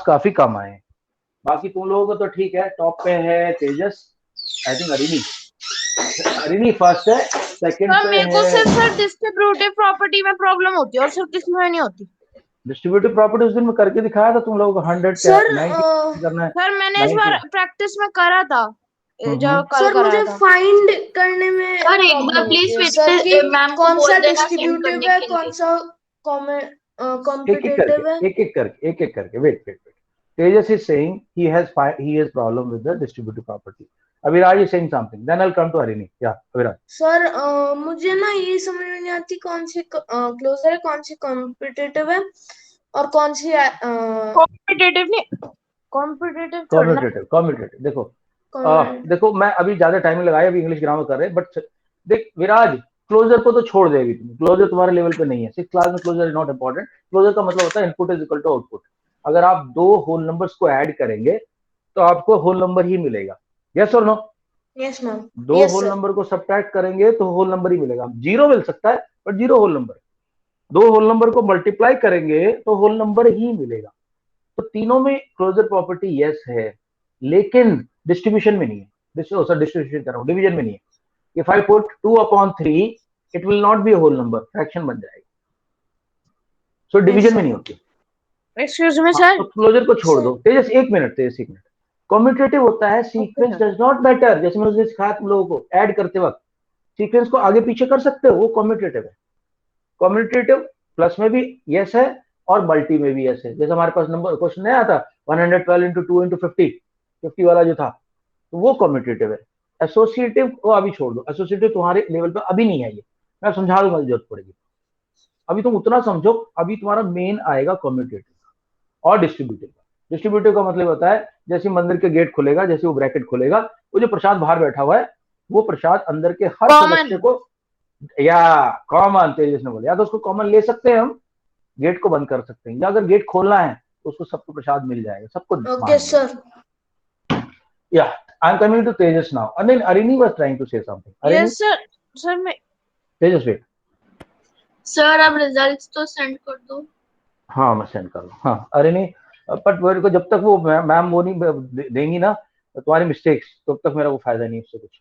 काफी कम आए हैं। बाकी तुम लोगों को तो ठीक है, टॉप पे है तेजस, आई थिंक अरिनी फर्स्ट है, सेकंड सर पे मेरे को है। सिर्फ सर डिस्ट्रीब्यूटिव प्रॉपर्टी में प्रॉब्लम होती है और सिर्फ किसी में नहीं होती। डिस्ट्रीब्यूटिव प्रॉपर्टी उस दिन में करके दिखाया था तुम लोगों को, 100 क्या सर 90 करना है। सर मैंने इस 90। बार प्रैक्टिस में करा था, जब कल सर कराया मुझे था। फाइंड करने में सर एक बार प्रॉब्लम प्लीज होती है फिर सर कि से मैम को कौन सा बोल देना सेंड डिस्ट्रीब्यूटिव करने है, के कौन लिए। सा एक एक करके कॉम्पिटिटिव है। एक एक करके wait. Tejas is saying he has problem with the distributive property. Abhiraj is saying something. Then I'll come to Harini. Yeah, Abhiraj. Sir मुझे ना ये समझ में नहीं आती कौन सी क्लोजर है, कौन सी कॉम्पिटिटिव है और कौन सी कॉम्पिटिटिव नहीं, कॉम्पिटिटिव छोड़ना। कॉम्पिटिटिव देखो मैं अभी ज्यादा टाइम नहीं लगाया, अभी इंग्लिश ग्रामर कर रहे हैं, बट देख विराज, क्लोजर को तो छोड़ दे अभी तुम, क्लोजर तुम्हारे लेवल पे नहीं है, 6th क्लास में closure is not important. Closure का मतलब होता है input is equal to output. अगर आप दो होल नंबर्स को ऐड करेंगे तो आपको होल नंबर ही मिलेगा, यस और नो? Yes ma'am. दो होल नंबर को सब्ट्रैक्ट करेंगे तो होल नंबर ही मिलेगा, जीरो मिल सकता है बट जीरो होल नंबर। दो होल नंबर को मल्टीप्लाई करेंगे तो होल नंबर ही मिलेगा। तो तीनों में क्लोजर प्रॉपर्टी यस है, लेकिन डिस्ट्रीब्यूशन में नहीं है। डिस्ट्रीब्यूशन कर रहा हूं, डिवीजन में नहीं है। If I put 2/3 it will not be whole number, fraction बन जाएगा। सो डिवीजन में नहीं होती। एक्सक्यूज मी सर, तो क्लोजर को छोड़ दो। तेजस एक मिनट। कॉम्यूटेटिव होता है सीक्वेंस डज नॉट मैटर, जैसे मैंने सिखाया तुम लोगों को, ऐड करते वक्त सीक्वेंस को आगे पीछे कर सकते हो, वो कॉम्यूटेटिव है। कॉम्यूटेटिव प्लस में भी यस है और मल्टी में भी यस है। जैसे हमारे पास नंबर क्वेश्चन नहीं आता 112 इंटू 2 इंटू 50 वाला जो था, तो वो कॉम्यूटेटिव है। एसोसिएटिव को अभी छोड़ दो, एसोसिएटिव तुम्हारे लेवल पे अभी नहीं है, ये मैं समझा दूंगा, जरूरत पड़ेगी। अभी तुम उतना समझो, अभी तुम्हारा मेन आएगा कॉम्यूटेटिव और डिस्ट्रीब्यूटिव का। डिस्ट्रीब्यूटिव का मतलब होता है जैसे मंदिर के गेट खुलेगा, जैसे वो ब्रैकेट खुलेगा, वो जो प्रसाद बाहर बैठा हुआ है वो प्रसाद अंदर के हर सदस्य को, या कॉमन तेजस ने बोला, या तो उसको कॉमन ले सकते हैं हम, गेट को बंद कर सकते हैं, या अगर गेट खोलना है तो उसको सबको प्रसाद मिल जाएगा, सबको। Okay sir. Yeah I am coming to Tejas now. I mean Arini was trying to say something. Yes sir मैं तेजस वेट। सर अब रिजल्ट्स तो सेंड कर दो। हाँ मैं सेंड कर दूँ। हाँ अरिनी, बट मेरे को जब तक वो मैम वो नहीं देंगी ना तुम्हारी मिस्टेक्स, तब तक मेरा वो फायदा नहीं उससे कुछ।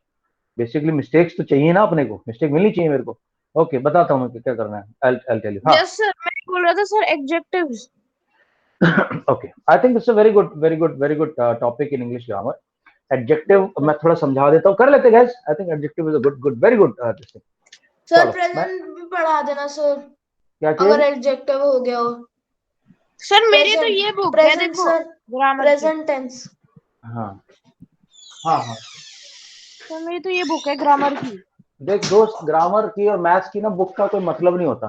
बेसिकली मिस्टेक्स तो चाहिए ना अपने को, मिस्टेक मिलनी चाहिए मेरे को। ओके बताता हूँ मैं क्या करना है। I'll tell you. हाँ यस सर, मैं बोल रहा था sir adjectives. okay, I think it's a very good topic in English grammar. Adjective मैं थोड़ा समझा देता हूँ, कर लेते guys. I think adjective is a very good this thing. Sir present भी पढ़ा देना सर, क्या अगर एडजेक्टिव हो गया हो। सर मेरी तो ये बुक है प्रेजेंट देखो, सर, ग्रामर प्रेजेंट टेंस। हाँ हाँ हाँ सर मेरी तो ये बुक है ग्रामर की। देख दोस्त, ग्रामर की और मैथ्स की ना बुक का कोई मतलब नहीं होता,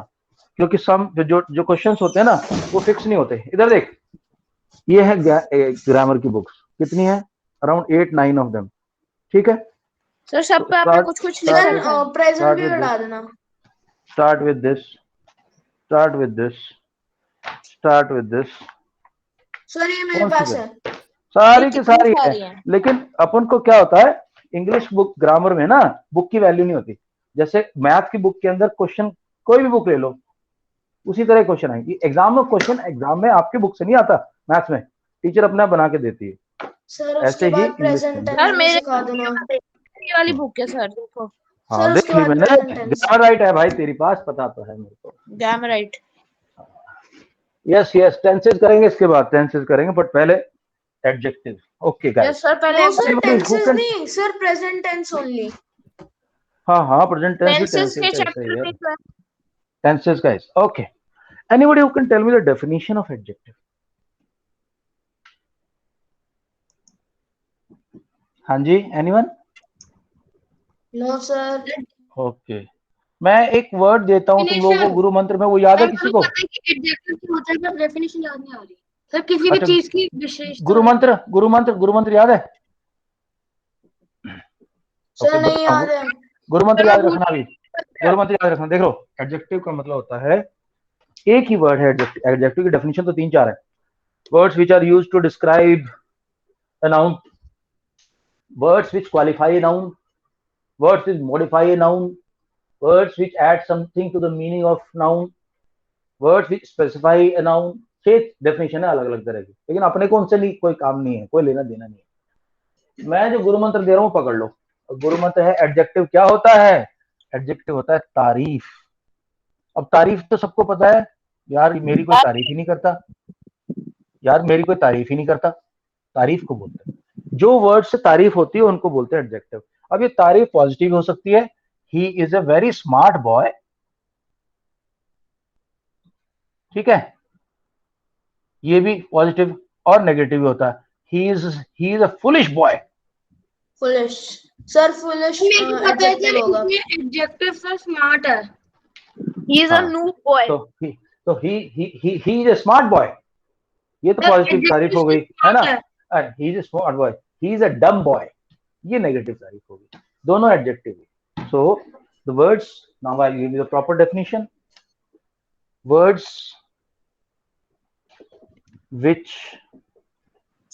क्योंकि सम जो क्वेश्चंस होते हैं ना वो फिक्स नहीं होते। इधर देख, ये है ग्रामर की बुक्स, कितनी है? अराउंड 8-9 ऑफ देम, ठीक है सर सब पे आपने कुछ कुछ लिख रखा है। प्रेजेंट भी बढ़ा देना। Start with this. सर ये मेरे पास है, सारी की सारी है, लेकिन अपन को क्या होता है इंग्लिश बुक ग्रामर में ना, बुक की वैल्यू नहीं होती। जैसे मैथ की बुक के अंदर क्वेश्चन, कोई भी बुक ले लो उसी तरह क्वेश्चन आएंगे। एग्जाम में क्वेश्चन एग्जाम में आपकी बुक से नहीं आता, मैथ्स में टीचर अपना बना के देती है। सर ऐसे ही प्रेजेंट टेंस भी सिखा देना। ये वाली बुक है सर देखो। हाँ देख ली मैंने, ग्रामर राइट है भाई तेरे पास, पता तो है मेरे को। Grammar right. यस टेंसेस करेंगे, इसके बाद टेंसेस करेंगे, बट पहले एडजेक्टिव। Okay guys. सर पहले सर टेंसेस नहीं सर, प्रेजेंट टेंस ओनली। हाँ प्रेजेंट टेंस के चैप्टर में तो है tenses guys. Okay, anybody who can tell me the definition of adjective? हाँ जी, anyone? No sir. ओके मैं एक वर्ड देता हूँ तुम लोगों को गुरु मंत्र में, वो याद है किसी को? डेफिनेशन याद नहीं आ रही सर, किसी भी चीज की विशेषता। गुरु मंत्र याद है? सर नहीं याद है। गुरु मंत्र याद रखना अभी, गुरु मंत्र याद रखना। देखो एडजेक्टिव का मतलब होता है, एक ही वर्ड है एडजेक्टिव की डेफिनेशन तो 3-4 है। Words which are used to describe a noun, words which qualify a noun, words which modify a noun, words which add something to the meaning of noun, words which specify a noun, 6 definition है अलग अलग तरह की, लेकिन अपने को उनसे नहीं कोई काम नहीं है, कोई लेना देना नहीं है। मैं जो गुरु मंत्र दे रहा हूँ पकड़ लो। गुरु मंत्र है एडजेक्टिव। क्या होता है एडजेक्टिव? होता है तारीफ। अब तारीफ तो सबको पता है, यार मेरी कोई तारीफ ही नहीं करता, यार मेरी कोई तारीफ ही नहीं करता, तारीफ को बोलते हैं। जो वर्ड से तारीफ होती है उनको बोलते हैं एडजेक्टिव। अब ये तारीफ पॉजिटिव हो सकती है, he is a very smart boy, ठीक है, ये भी पॉजिटिव, और नेगेटिव भी होता है, he is a foolish boy. Foolish sir, foolish मेरे को पता है एडजेक्टिव सर, होगा। इसमें एडजेक्टिव सर स्मार्ट है। ही इज अ हाँ, noob boy. तो he is a smart boy, ये तो सर पॉजिटिव तारीफ एडजेक्टिव हो गई, है स्मार्ट ना। है। And he is a smart boy, he is a डम बॉय, ये नेगेटिव तारीफ होगी। दोनों एडजेक्टिव है। So the words, now I give you the proper definition. Words which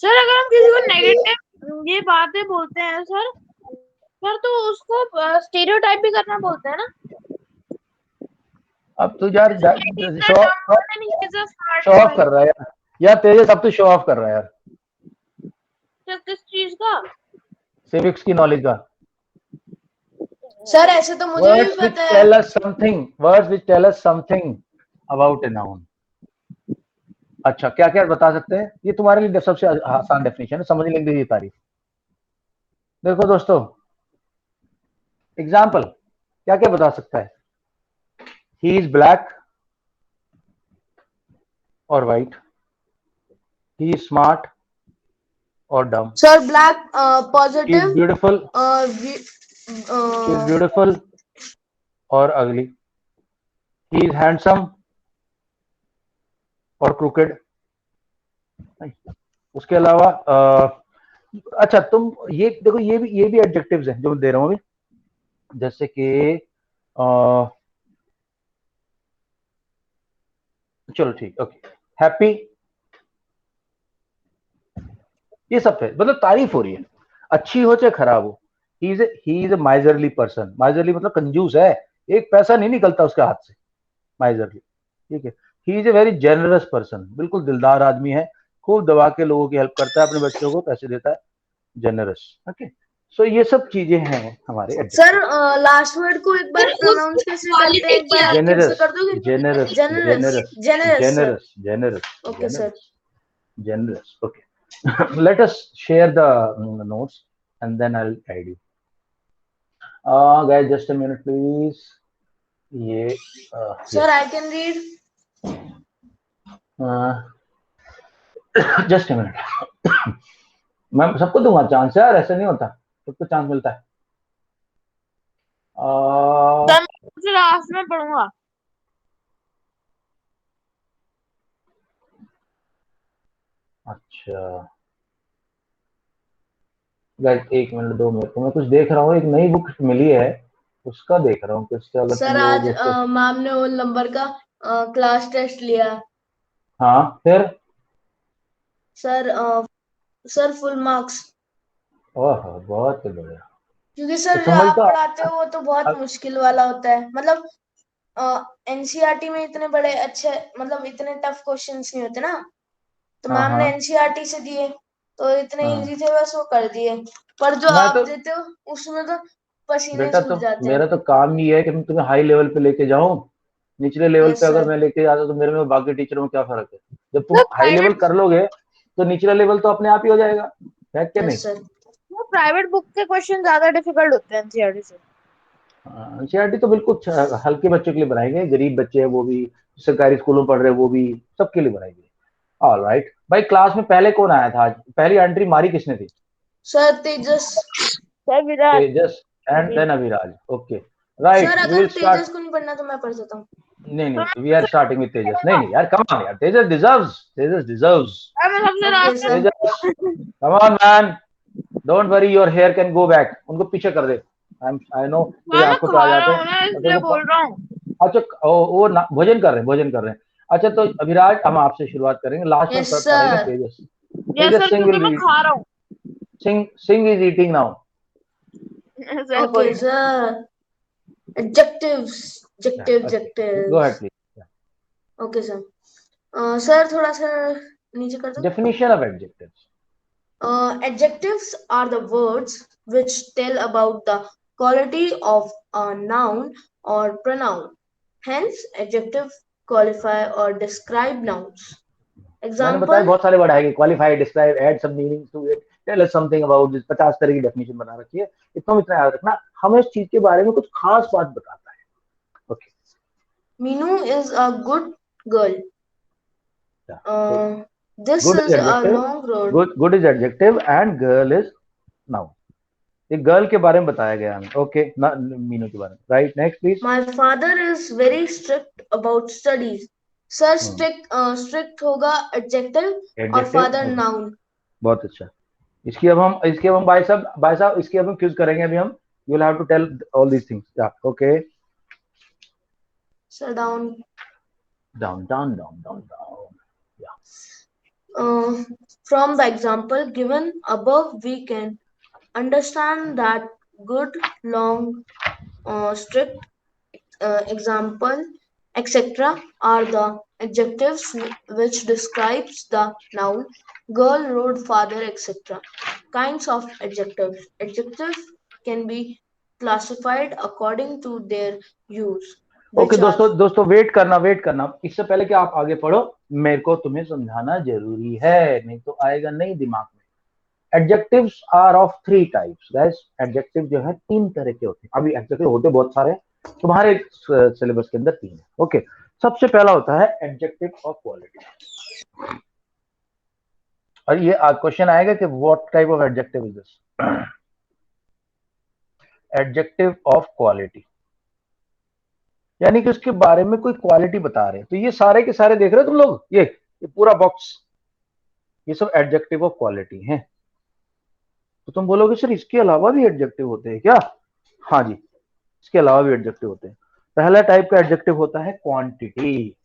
sir अगर हम किसी को नेगेटिव ये बातें बोलते हैं सर, तो उसको स्टेरियोटाइप भी करना बोलते हैं ना। अब तो यार He's a show dumb boy and he is a smart of boy. कर रहा है यार तेजस, अब तो शो ऑफ कर रहा है यार, सर किस चीज का? सिविक्स की नॉलेज का। सर ऐसे तो मुझे भी words which पता है। tell us something, words which tell us something about a noun। अच्छा क्या क्या बता सकते हैं, ये तुम्हारे लिए सबसे आसान डेफिनेशन है, समझ लेंगे ये तारीफ। देखो दोस्तों, एग्जाम्पल क्या क्या बता सकता है, ही इज ब्लैक और वाइट, ही इज स्मार्ट और डम, sir black she is positive, beautiful, she is beautiful और अगली, ही इज हैंडसम और क्रूकेड। उसके अलावा अच्छा तुम ये देखो, ये भी एडजेक्टिव्स हैं जो मैं दे रहा हूँ अभी, जैसे कि चलो ठीक, ओके, हैप्पी, ये सब है, मतलब तारीफ हो रही है, अच्छी हो चाहे खराब हो। He is a miserly person, miserly मतलब कंजूस है, एक पैसा नहीं निकलता उसके हाथ से, माइजरली, ठीक है। He is a very generous person, बिल्कुल दिलदार आदमी है, खूब दबा के लोगों की हेल्प करता है, अपने बच्चों को पैसे देता है, जेनरस। ओके, सो ये सब चीजें हैं हमारे सर एडजेक्टिव। लास्ट वर्ड को एक बार प्रोनाउंस कैसे करते हैं, एक बार आप कैसे जेनरस, कर दोगे? Generous, generous, generous, generous sir. Generous, generous, okay sir. generous, okay। Let us share the notes and then I'll guide you। Guys, just a minute please। ये sir I can read. Just a minute। मैं सबको दूंगा chance यार, ऐसा नहीं होता, सबको chance मिलता है। सर मैं सबसे लास्ट में पढ़ूंगा। अच्छा गाइस, 1 मिनट 2 मिनट को, मैं कुछ देख रहा हूँ, एक नई बुक मिली है, उसका देख रहा हूँ किससे, अगर सर तुम आज लोग मैम ने वो नंबर का क्लास टेस्ट लिया। हाँ फिर, सर सर फुल मार्क्स, ओह बहुत बढ़िया। क्योंकि तो सर जो समझ आप तो पढ़ाते हो वो तो बहुत मुश्किल वाला होता है। मतलब एनसीईआरटी में इतने बड़े अच्छे, मतलब इतने टफ क्वेश्चंस नहीं होते ना, तो हाँ मैम ने हाँ एनसीईआरटी से दिए तो इतने हाँ, इजी थे, बस वो कर दिए। पर जो मैं आप तो देते हो उसमें तो पसीने बेटा, छूट तो जाते हैं। मेरा तो काम ही है कि मैं तुम्हें हाई लेवल पे लेके जाऊं, निचले लेवल यस पे अगर सर। मैं लेके जाता तो मेरे में बाकी टीचरों में क्या फर्क है। जब तुम सर हाई लेवल प्राइवेट कर लोगे तो निचला लेवल तो अपने आप ही हो जाएगा, है क्या नहीं। Yes sir. वो प्राइवेट बुक के क्वेश्चन ज्यादा डिफिकल्ट होते हैं एनसीईआरटी से। एनसीईआरटी तो बिल्कुल हल्के बच्चों के लिए बनाई गई, गरीब बच्चे हैं वो भी, सरकारी स्कूलों में पढ़ रहे हैं वो भी, सबके लिए बनाई गई। ऑलराइट भाई, क्लास में पहले कौन आया था आज, पहली एंट्री मारी किसने थी? Sir Tejas. Sir Virat. Tejas and then Abhiraj, okay right, sir we अगर विल स्टार्ट। तेजस को नहीं पढ़ना तो मैं पढ़ सकता हूँ। नहीं नहीं, we are starting with Tejas, नहीं नहीं यार, कम ऑन यार, Tejas deserves, Tejas deserves, sir मैं सबसे ओके लास्ट सर। में। Tejas, come on man, don't worry, your hair can go back, उनको पीछे कर दे। आई नो तेरी हाँ मैं आंखों पे आ खा रहा जाते हूँ ना हैं और तेरे इसलिए को बोल रहा हूँ। अच्छा वो भोजन कर रहे हैं, भोजन कर रहे हैं। अच्छा तो अभिराज, हम आपसे शुरुआत करेंगे, लास्ट में यस पढ़ेंगे sir. Tejas. Yes Tejas sir Singh क्योंकि विल मैं रीड, खा रहा हूँ। Singh is eating now. Sir कोई ओके सर। एडजेक्टिव्स, एडजेक्टिव, अच्छा go adjectives. Ahead please. Okay sir. Sir थोड़ा सा नीचे कर दो। Definition of adjectives. Adjectives are the words which tell about the quality of a noun or pronoun. Hence, adjective qualify or describe nouns. मैंने बताया Example, बहुत सारे word आएंगे, qualify, describe, add some meaning to it, tell us something about this, 50 तरह की definition बना रखी है। इतना याद रखना, हमें इस चीज के बारे में कुछ खास बात बताता है। Okay, Minu is a good girl. This good is is a adjective, long road. Good is adjective and girl is noun. ये गर्ल के बारे में बताया गया हमें। ओके, मीनू के बारे में। Right, next please. My father is very strict about studies. Sir, strict होगा adjective और father noun. बहुत अच्छा। इसकी अब हम भाई साहब इसकी अब हम क्यूज करेंगे। अभी हम, you will have to tell all these things. या okay, Sir, down. Down. From the example given above, we can understand that good, long, strict, example, etc. are the adjectives which describes the noun girl, road, father, etc. Kinds of adjectives. Adjectives can be classified according to their use. Okay दोस्तों wait करना। इससे पहले कि आप आगे पढ़ो, मेरे को तुम्हें समझाना जरूरी है, नहीं तो आएगा नहीं दिमाग में। Adjectives are of 3 types guys. Adjective जो है 3 तरह के होते हैं। अभी एडजेक्टिव होते बहुत सारे, तुम्हारे सिलेबस के अंदर 3 है। ओके, सबसे पहला होता है एडजेक्टिव ऑफ क्वालिटी। और ये क्वेश्चन आएगा कि what type of adjective is this. Adjective of quality यानी कि उसके बारे में कोई क्वालिटी बता रहे हैं। तो ये सारे के सारे देख रहे हो तुम लोग, ये पूरा बॉक्स, ये सब एडजेक्टिव ऑफ क्वालिटी हैं। तो तुम बोलोगे सर इसके अलावा भी एडजेक्टिव होते हैं क्या? हाँ जी, इसके अलावा भी एडजेक्टिव होते हैं। पहला टाइप का एडजेक्टिव होता है क्वांटिटी।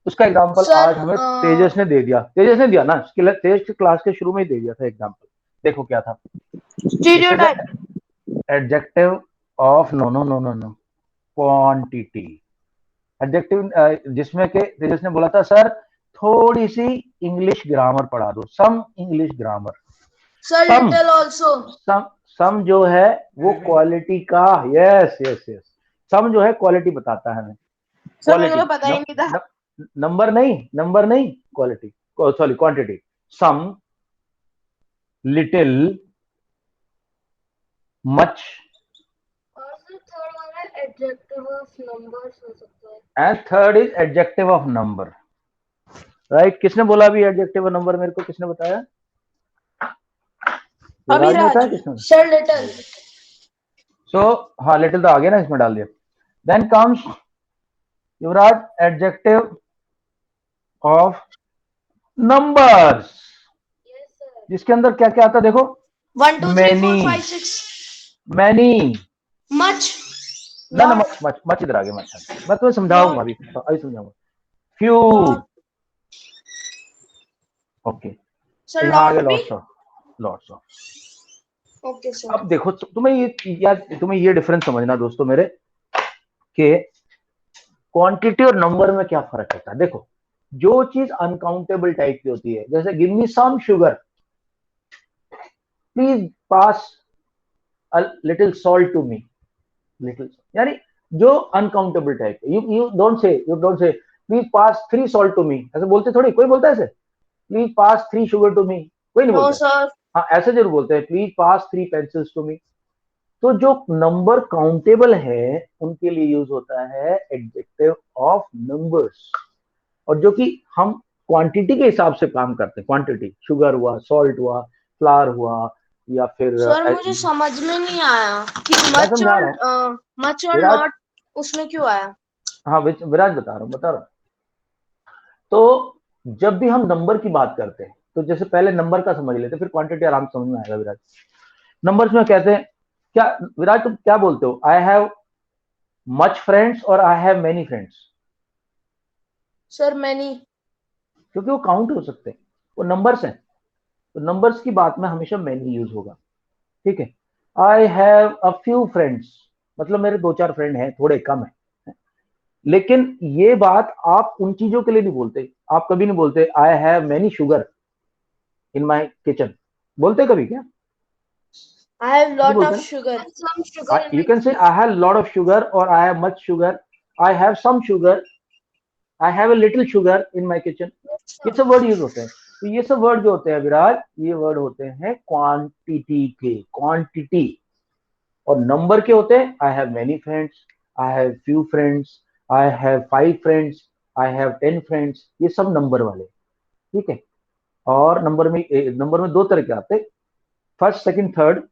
उसका एग्जांपल आज हमें तेजस ने दिया ना, तेजस की क्लास के शुरू में ही दे दिया था एग्जांपल। देखो क्या था, adjective of no quantity. Adjective जिसमें के तेजस ने बोला था सर थोड़ी सी इंग्लिश ग्रामर पढ़ा दो, some English grammar. Little also. Some जो है वो क्वालिटी का, यस सम जो है क्वालिटी बताता है हमें। सर मेरे को पता ही नहीं था। नंबर नहीं quality, sorry quantity. Some, little, much, adjective of numbers हो सकता है। And third is adjective of number. Right, किसने बोला अभी एडजेक्टिव ऑफ नंबर? मेरे को किसने बताया? Sir little. सो हाँ, लिटिल तो आ गया ना, इसमें डाल दिया। Then comes Yuvraj adjective of numbers, जिसके अंदर क्या क्या आता है देखो। 1 2 3 4 5 6 मैनी, मच। ना मच इधर आ गया। मैं तुम्हें समझाऊंगा अभी समझाऊंगा। फ्यू, ओके, सर यहाँ आ गया लॉट्स ऑफ। Okay sir. अब देखो तुम्हें ये डिफरेंस समझना दोस्तों मेरे, कि क्वांटिटी और नंबर में क्या फर्क होता है। देखो, जो चीज अनकाउंटेबल टाइप की होती है, जैसे give me some sugar, please pass a little salt to me, little, यानी जो uncountable type. You don't say please pass 3 salt to me, ऐसे बोलते थोड़ी, कोई बोलता है ऐसे please pass 3 sugar to me? कोई नहीं बोलता। हाँ, ऐसे जरूर बोलते हैं please pass 3 pencils to me. तो जो नंबर काउंटेबल है उनके लिए यूज होता है एडजेक्टिव ऑफ नंबर्स, और जो कि हम क्वांटिटी के हिसाब से काम करते हैं। क्वांटिटी, शुगर हुआ, सॉल्ट हुआ, फ्लावर हुआ, या फिर सर मुझे समझ में नहीं आया कि मच और नॉट उसमें क्यों आया। हाँ विराज बता रहा हूँ। तो जब भी हम नंबर की बात करते हैं, तो जैसे पहले नंबर का समझ लेते, फिर क्वांटिटी आराम से समझ में आएगा। विराज, नंबर्स में कहते हैं क्या? विराज तुम क्या बोलते हो, आई हैव मच फ्रेंड्स और आई have many friends? Sir many, क्योंकि वो काउंट हो सकते हैं, वो नंबर्स हैं। तो नंबर्स की बात में हमेशा मेनी यूज होगा, ठीक है। I have a few friends, मतलब मेरे 2-4 फ्रेंड हैं, थोड़े कम है। लेकिन ये बात आप उन चीजों के लिए नहीं बोलते। आप कभी नहीं बोलते आई have many sugar in my kitchen, बोलते कभी क्या? I have नहीं lot बोलते of ना। sugar. Some sugar in You my can say I have lot of sugar or I have much sugar, I have some sugar, I have a little sugar in my kitchen। ये सब word use होते हैं। तो ये सब word जो होते हैं विराज, ये वर्ड होते हैं क्वांटिटी के, क्वांटिटी। और नंबर के होते हैं आई have many friends, I have few friends, I have 5 friends, I have 10 friends, ये सब नंबर वाले, ठीक है। और नंबर में दो तरह के आते हैं, फर्स्ट सेकंड थर्ड,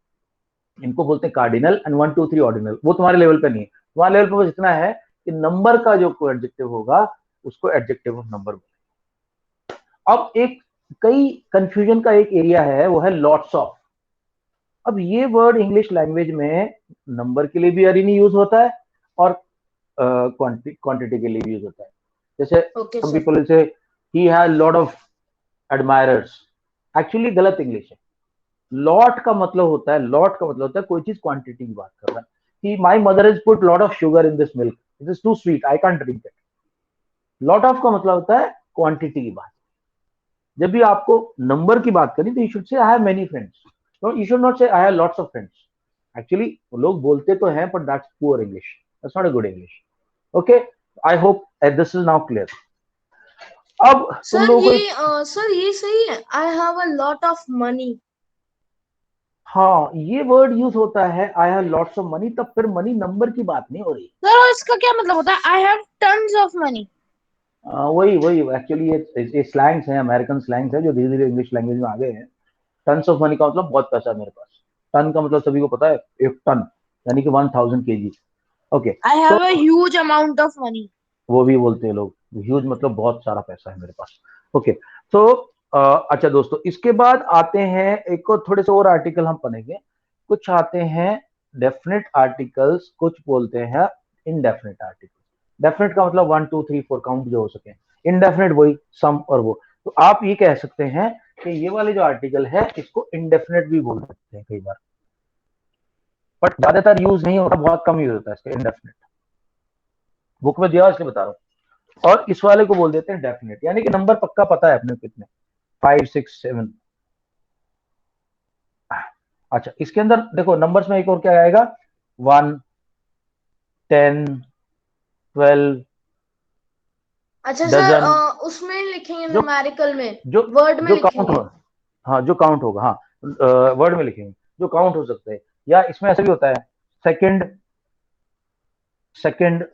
इनको बोलते हैं कार्डिनल, एंड 1 2 3 ऑर्डिनल। वो तुम्हारे लेवल पे नहीं है, तुम्हारे लेवल पे बस इतना है कि नंबर का जो कोई एडजेक्टिव होगा उसको एडजेक्टिव ऑफ नंबर बोलते हैं। अब एक कई कंफ्यूजन का एक एरिया है, वो है लॉट्स ऑफ। अब ये वर्ड इंग्लिश लैंग्वेज में नंबर के लिए भी अरी नहीं यूज होता है और क्वांटिटी के लिए भी यूज होता है। जैसे Okay, सम sir. पीपल से he has lot of admirers, actually गलत इंग्लिश है। लॉट का मतलब होता है, लॉट का मतलब होता है कोई चीज क्वांटिटी की बात कर रहा है कि my mother has put lot of sugar in this milk, it is too sweet, I can't drink it. Lot of का मतलब होता है क्वांटिटी की बात। जब भी आपको नंबर की बात करें तो you should say I have many friends, you should not say I have lots of friends. Actually लोग बोलते तो हैं but that's poor English, that's not a good English. Okay, I hope this is now clear. अब तुम Sir, लोगों को sir, ये सही है। I have a lot of money. हाँ, ये वर्ड यूज होता है आई हैव लॉट्स ऑफ मनी, तब फिर मनी नंबर की बात नहीं हो रही। सर इसका क्या मतलब होता है? I have tons of money. वही वही एक्चुअली ये स्लैंग्स हैं, अमेरिकन स्लैंग्स हैं जो धीरे धीरे इंग्लिश लैंग्वेज में आ गए हैं। टन्स ऑफ मनी का मतलब बहुत पैसा है मेरे पास। टन का मतलब सभी को पता है, एक टन यानी कि 1000 kg। Okay, I have a huge amount of money. वो भी बोलते हैं लोग, ह्यूज मतलब बहुत सारा पैसा है मेरे पास। ओके, तो अच्छा दोस्तों, इसके बाद आते हैं एक और थोड़े से और आर्टिकल हम पढ़ेंगे। कुछ आते हैं डेफिनेट आर्टिकल्स, कुछ बोलते हैं इनडेफिनेट आर्टिकल्स। डेफिनेट का मतलब 1 2 3 4 काउंट जो हो सके, इनडेफिनेट वही सम और वो। तो आप ये कह सकते हैं कि ये वाले जो आर्टिकल है इसको इनडेफिनेट भी बोल सकते हैं कई बार, बट ज्यादातर यूज नहीं होता, बहुत कम यूज होता है इसका इनडेफिनेट। बुक में दिया इसलिए बता रहा हूँ। और इस वाले को बोल देते हैं डेफिनेट, यानी कि नंबर पक्का पता है अपने कितने, 5 6 7। अच्छा, इसके अंदर देखो नंबर्स में एक और क्या आएगा, 1 10 12। अच्छा सर, डजन, उसमें लिखेंगे जो न्यूमेरिकल में, जो वर्ड में जो काउंट लिखेंगे। हो, हाँ जो काउंट होगा, हाँ वर्ड में लिखेंगे जो काउंट हो सकते हैं। या इसमें ऐसा भी होता है, सेकंड सेकंड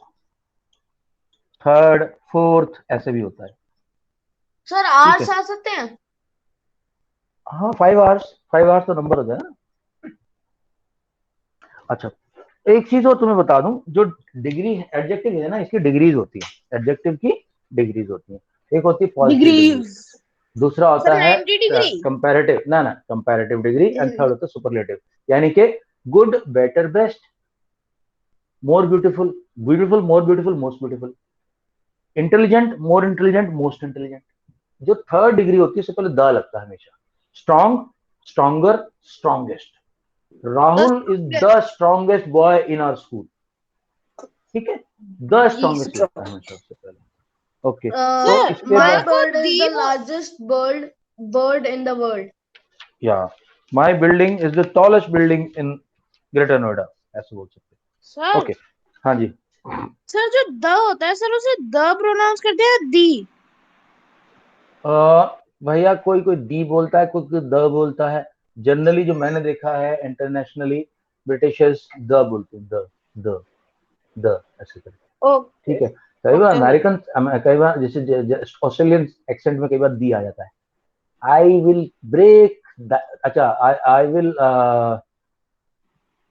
थर्ड फोर्थ, ऐसे भी होता है। सर, ठीक आवर्स है, आ सकते हैं? हाँ 5 आवर्स, 5 आवर्स तो नंबर हो जाए ना। अच्छा, एक चीज और तुम्हें बता दूं, जो डिग्री एडजेक्टिव है ना, इसकी डिग्रीज होती है, एडजेक्टिव की डिग्रीज होती है। एक होती है पॉजिटिव डिग्री, डिग्रीज। दूसरा होता सर है 90 डिग्री। कंपैरेटिव, ना कंपैरेटिव डिग्री, एंड थर्ड होता है सुपरलेटिव, यानी कि good better best, more beautiful beautiful more beautiful most beautiful, intelligent more intelligent most intelligent. जो थर्ड डिग्री होती है उससे पहले द लगता है हमेशा। Strong, stronger, strongest. Rahul is the strongest boy in our school, ठीक है, द स्ट्रॉन्गेस्ट लगता है हमेशा सबसे पहले। ओके, तो सर, इसके my बाद bird is the largest bird in the world. या माई building is the tallest building in greater Noida, ऐसे बोल सकते हैं। सर ओके, हाँ जी। सर जो द होता है सर उसे द प्रोनाउंस करते हैं दी। भैया कोई कोई दी बोलता है, कोई कोई द बोलता है। जनरली जो मैंने देखा है इंटरनेशनली, ब्रिटिशर्स द बोलते हैं, द द द ऐसे करके, ओके ठीक है। कई बार ओके अमेरिकन, कई बार जैसे ऑस्ट्रेलियन एक्सेंट में कई बार दी आ जाता है। आई विल ब्रेक, अच्छा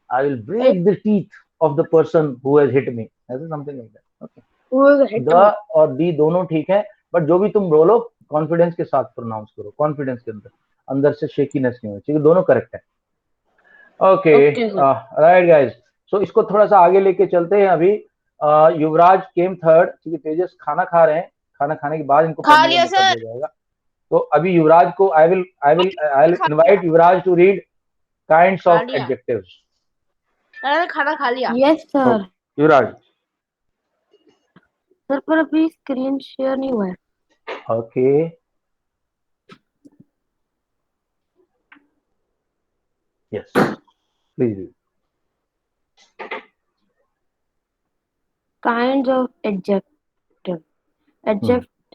I will break the teeth of the person who has hit me, ऐसे something like that. Okay, the और दी दोनों ठीक है, बट जो भी तुम बोलो कॉन्फिडेंस के साथ प्रोनाउंस करो, कॉन्फिडेंस के अंदर, अंदर से शेकीनेस नहीं होनी चाहिए, दोनों करेक्ट है। ओके, राइट गाइस, सो इसको थोड़ा सा आगे लेके चलते हैं अभी। युवराज केम थर्ड, क्योंकि तेजस खाना खा रहे हैं, खाना खाने के बाद इनको खा पढ़ने का लिया मौका सर। दिया जाएगा। तो अभी युवराज को I will invite Yuvraj to read kinds खा ऑफ लिया एडजेक्टिव्स। मैंने खाना खा लिया। Yes, sir. युवराज, सर पर अभी स्क्रीन शेयर नहीं हुआ है। Okay, yes please. Kinds of adjective.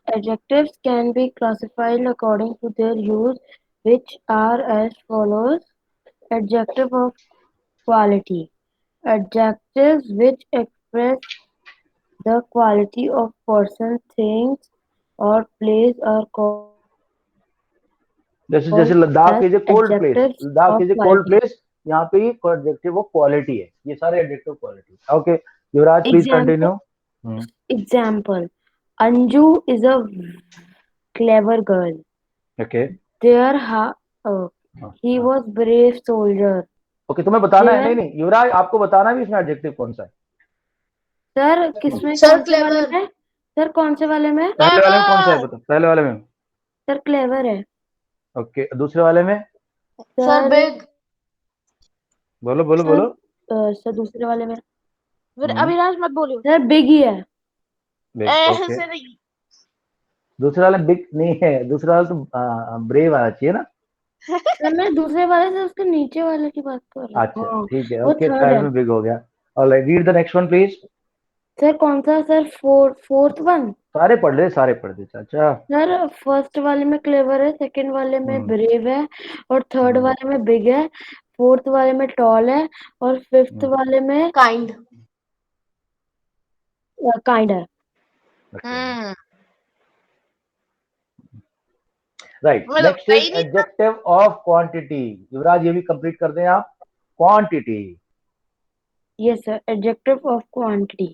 Adjectives can be classified according to their use, which are as follows. Adjective of quality. Adjectives which express the quality of person, things, or place are called जैसे जैसे Ladakh is a cold place, adjectives Ladakh of is a cold quality. Place, यहाँ पे adjective of quality है, ये सारे adjective quality. Okay Yuvraj please Example. Continue. Example. Anju is a clever girl. Okay He was brave soldier. Okay, तुम्हें बताना है, There, नहीं नहीं युवराज आपको बताना है भी इसमें एडजेक्टिव कौन सा है। सर किसमें सर कौन से वाले क्लेवर। में? सर कौन से वाले में? पहले वाले में कौन सा है बता, पहले वाले में। सर क्लेवर है। ओके दूसरे वाले में सर सर बिग। बोलो बोलो सर, बोलो। सर दूसरे वाले में फिर अभिलाष मत बोलियो। सर बिग ही है। ओके सर दूसरे वाले बिग नहीं है, दूसरा वाला तो ब्रेव आना चाहिए ना। सर मैं दूसरे वाले से उसके नीचे वाले की बात कर रहा अच्छा हूँ। ठीक है, वो ओके थर्ड टाइम है। में बिग हो गया। Alright read the next one please. Sir कौन सा? Sir fourth one. सारे पढ़ ले चाचा। सर फर्स्ट वाले में क्लेवर है, सेकंड वाले में ब्रेव है, और थर्ड वाले में बिग है, फोर्थ वाले में टॉल है, और फिफ्थ वाले में काइंड। काइंड है। Right next is adjective of quantity. Yuvraj ये भी कंप्लीट कर दें आप। Quantity. Yes, sir. Adjective of quantity.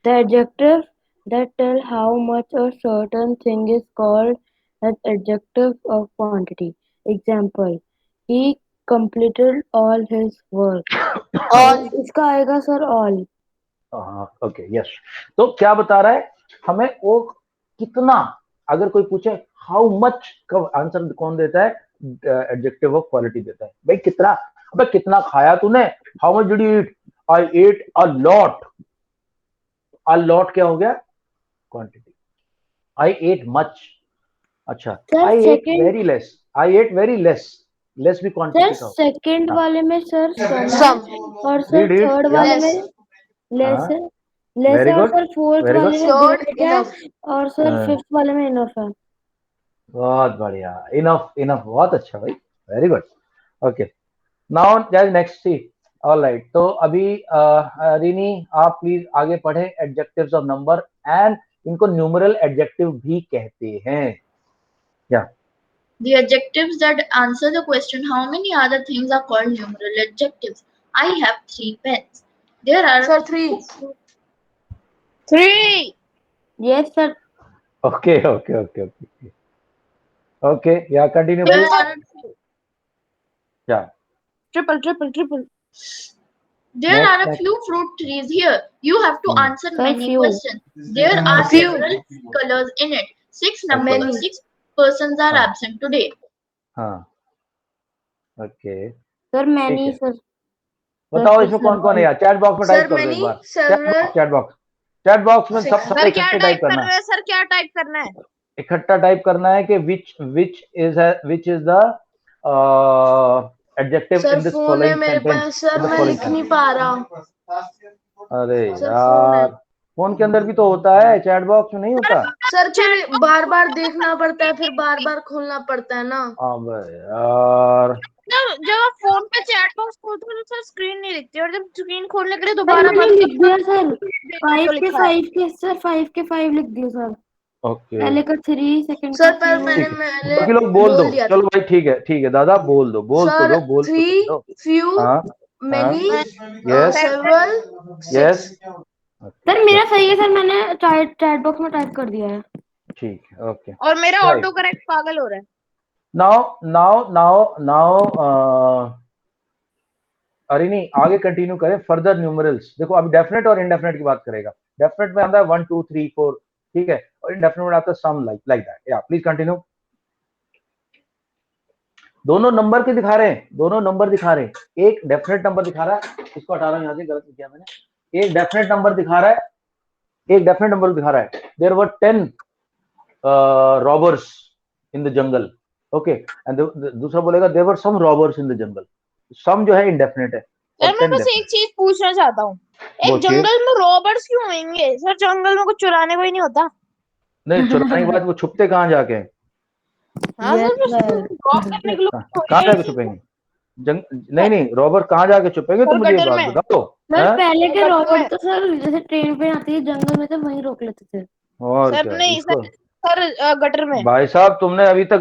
The adjective that tell how much a certain thing is called as adjective of quantity. Example: He completed all his work. All. इसका आएगा sir all. Okay yes, तो क्या बता रहा है हमें वो कितना, अगर कोई पूछे हाउ मच का आंसर कौन देता है? एडजेक्टिव ऑफ क्वालिटी देता है। भाई कितना, अबे कितना खाया तूने? How much did you eat? I at a lot. A lot क्या हो गया? क्वांटिटी। आई एट मच। अच्छा Sir, I eight second- very less. I at very less. Less भी सर क्वांटिटी का होगा। सेकंड हाँ। वाले में सर सम सम। और sir Read it, third yeah. वाले लेस। में लेस हाँ, है। लेस very है, और good, सर फोर्थ very वाले good. में श्योर ग्रेट है, इनफ। और सर हाँ। फिफ्थ वाले में इनफ है। बहुत बढ़िया, इनफ इनफ, बहुत अच्छा भाई, very good. Okay now next C. All right, तो अभी रिनी आप प्लीज आगे पढ़े एडजेक्टिव्स ऑफ नंबर एंड इनको न्यूमरल एडजेक्टिव भी कहते हैं। या The adjectives that answer the question how many other things are called numeral adjectives. I have 3 pens. There are sir 3। 3 Yes, sir. Okay okay okay okay okay या continue there please. are या triple there Next, are a next. few fruit trees here. You have to answer Sir, many few. questions. There are Few. several colors in it. 6 Okay. numbers. 6 persons are हाँ. absent today. हाँ okay sir many ठीक है। Sir. बताओ sir, इसमें sir, कौन कौन है यार? चैट बॉक्स में सर टाइप कर दो एक menu bar. Several. Chat box में सब Six. सब सर क्या इकट्ठे टाइप टाइप कर करना रहे है। हैं? सर क्या टाइप करना है? इकट्ठा टाइप करना है कि which is the adjective sir in this phone है फॉलोइंग मेरे सेंटेंस। पास सर, मैं लिख नहीं पा रहा। अरे सर फोन है। यार फोन के अंदर भी तो होता है, चैट बॉक्स में नहीं होता। सर फिर बार बार देखना पड़ता है, फिर बार बार खोलना पड़ता है ना। अबे यार जब आप फोन पे चैट बॉक्स खोलते हो तो सर स्क्रीन नहीं दिखती, और जब स्क्रीन खोलने के लिए सर दोबारा मैंने बंद लिख दिया सर। तो 5 के लिखा है। 5 के सर 5 के 5 लिख दिए सर। ओके पहले का 3, सेकंड सर का पर 2। मैंने ठीक है, पहले बाकी लोग बोल दो। दिया था। चलो भाई ठीक है दादा बोल दो, बोल तो सर दो, बोल तो 3, दो। few, हाँ many, yes several, yes 6. Sir मेरा सही है सर, मैंने चैट बॉक्स में टाइप कर दिया है। ठीक है ओके। और मेरा Right. ऑटो करेक्ट पागल हो रहा है। नाउ अरिनी आगे कंटिन्यू करें फर्दर न्यूमरल्स। देखो अभी डेफिनेट और इनडेफिनेट की बात करेगा। डेफिनेट में आता है 1 2 3 4 ठीक है, और इनडेफिनेट में आता है सम लाइक दैट। या प्लीज कंटिन्यू। दोनों नंबर के दिखा रहे हैं, दोनों नंबर दिखा रहे हैं। एक डेफिनेट नंबर दिखा रहा है, इसको हटा रहा हूं यहां से, गलत किया मैंने। एक डेफिनेट नंबर दिखा रहा है एक डेफिनेट नंबर दिखा रहा है, there were 10 robbers in the jungle, okay, and दूसरा बोलेगा there were some robbers in the jungle. Some जो है इंडेफिनेट है और सर मैं 10 बस एक डेफिनेट। चीज पूछना चाहता हूँ, एक बोलिए। जंगल में रॉबर्ट्स क्यों होंगे सर? जंगल में कुछ चुराने को ही नहीं होता। नहीं, चुराने के बाद वो छुपते कहाँ जाके हैं? हाँ Yes, सर, sir. ड्रॉप करने के लिए कहाँ जाके छुपेंगे? नहीं नहीं, रॉबर कहाँ जाके छुपेंगे? तुम सर मुझे ये गटर बात में। बताओ। सर हैं? पहले के गटर रॉबर्ट में। तो सर जैसे ट्रेन पे आती है जंगल में तो वहीं रोक लेते थे। और सर क्या नहीं इसको? सर गटर में। भाई साहब, तुमने अभी तक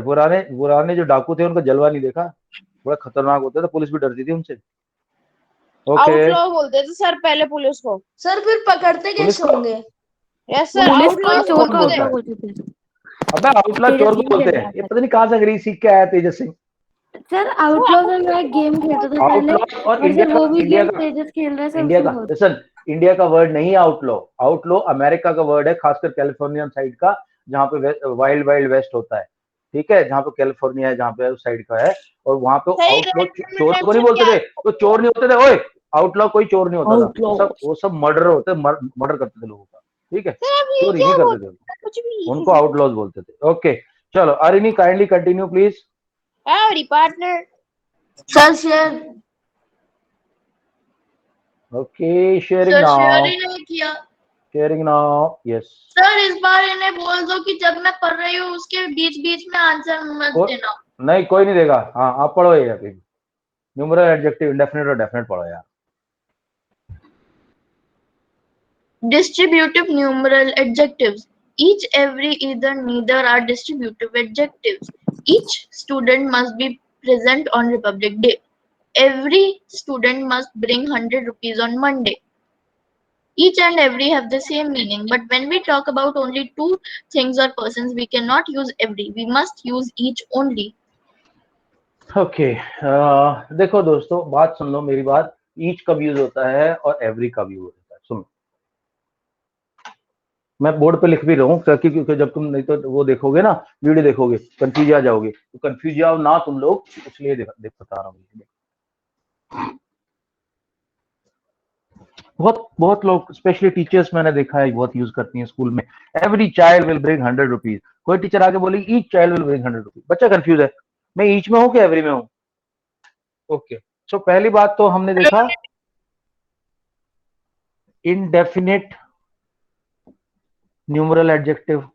पुराने पुराने जो डाकू थे उनका जलवा नहीं देखा? बड़ा खतरनाक होता था, पुलिस भी डरती थी उनसे। ओके। आउटलॉ बोलते थे सर पहले पुलिस को। सर फिर पकड़ते पुलिस कैसे को होंगे? यस सर, पुलिस को आउटलॉ चोर कौन को बोलते बोलता थे। आउटलॉ है? बोलते थे। अबे आउटला तेजस चोर को गेम बोलते खेल हैं। रहा ये था पता नहीं कहाँ से अंग्रेजी सीख के आया तेजस सिंह। सर। आउटलॉ में मैं गेम खेलता था पहले, आउटलॉ और और जब वो भी इंडिया गेम का तेजस खेल रहा है सब इंडिया उसको का बोलते लिसन, इंडिया का वर्ड नहीं है आउटलॉ। आउटलॉ अमेरिका का वर्ड है, खासकर कैलिफोर्निया साइड का, जहाँ पे वाइल्ड वाइल्ड वेस्ट होता है। ठीक है, जहाँ पे कैलिफोर्निया है, जहाँ पे उस साइड का है। और वहां पे सही आउटलॉ रैंडम चोर को नहीं रिडम्पशन बोलते क्या? थे, वो चोर नहीं होते थे। ओए, आउटलॉ कोई चोर नहीं होता था, आउटलॉ। वो सब मर्डर होते, मर्डर करते थे लोगों का। ठीक है, सर अब ये चोरी नहीं क्या करते थे, बोलते हैं कुछ उनको भी? आउटलॉज बोलते थे। ओके, चलो अरिनी काइंडली कंटिन्यू प्लीज। हमारी पार्टनर। Sir share. Okay, sharing sir share now, ही नहीं किया। Sharing now, yes. सर इस बार इन्हें बोल दो कि जब मैं पढ़ रही हूँ उसके बीच बीच में आंसर मत देना। नहीं, कोई नहीं देगा। हाँ, आप पढ़ो ये अभी, न्यूमरल एडजेक्टिव इंडेफिनिट और डेफिनेट पढ़ो यार। Distributive numeral adjectives. Each, every, either, neither are distributive adjectives. Each student must be present on Republic Day. Every student must bring 100 rupees on Monday. Each and every have the same meaning, but when we talk about only two things or persons, we cannot use every. We must use each only. Okay, देखो दोस्तों, बात सुन लो मेरी बात। Each कब use होता है और every कब यूज होता है, सुनो। मैं बोर्ड पे लिख भी रहा हूँ, क्योंकि जब तुम नहीं तो वो देखोगे ना, वीडियो देखोगे, कंफ्यूज आ जाओगे। तो कंफ्यूज जाओ ना तुम लोग, इसलिए बता रहा हूँ। बहुत लोग, स्पेशली टीचर्स, मैंने देखा है बहुत यूज करती हैं स्कूल में। Every child will bring 100 rupees. कोई टीचर आके बोलेगी each child will bring 100 rupees, बच्चा कंफ्यूज है, मैं ईच में हूँ कि एवरी में हूँ? ओके, सो पहली बात तो हमने देखा इनडेफिनिट न्यूमरल एडजेक्टिव।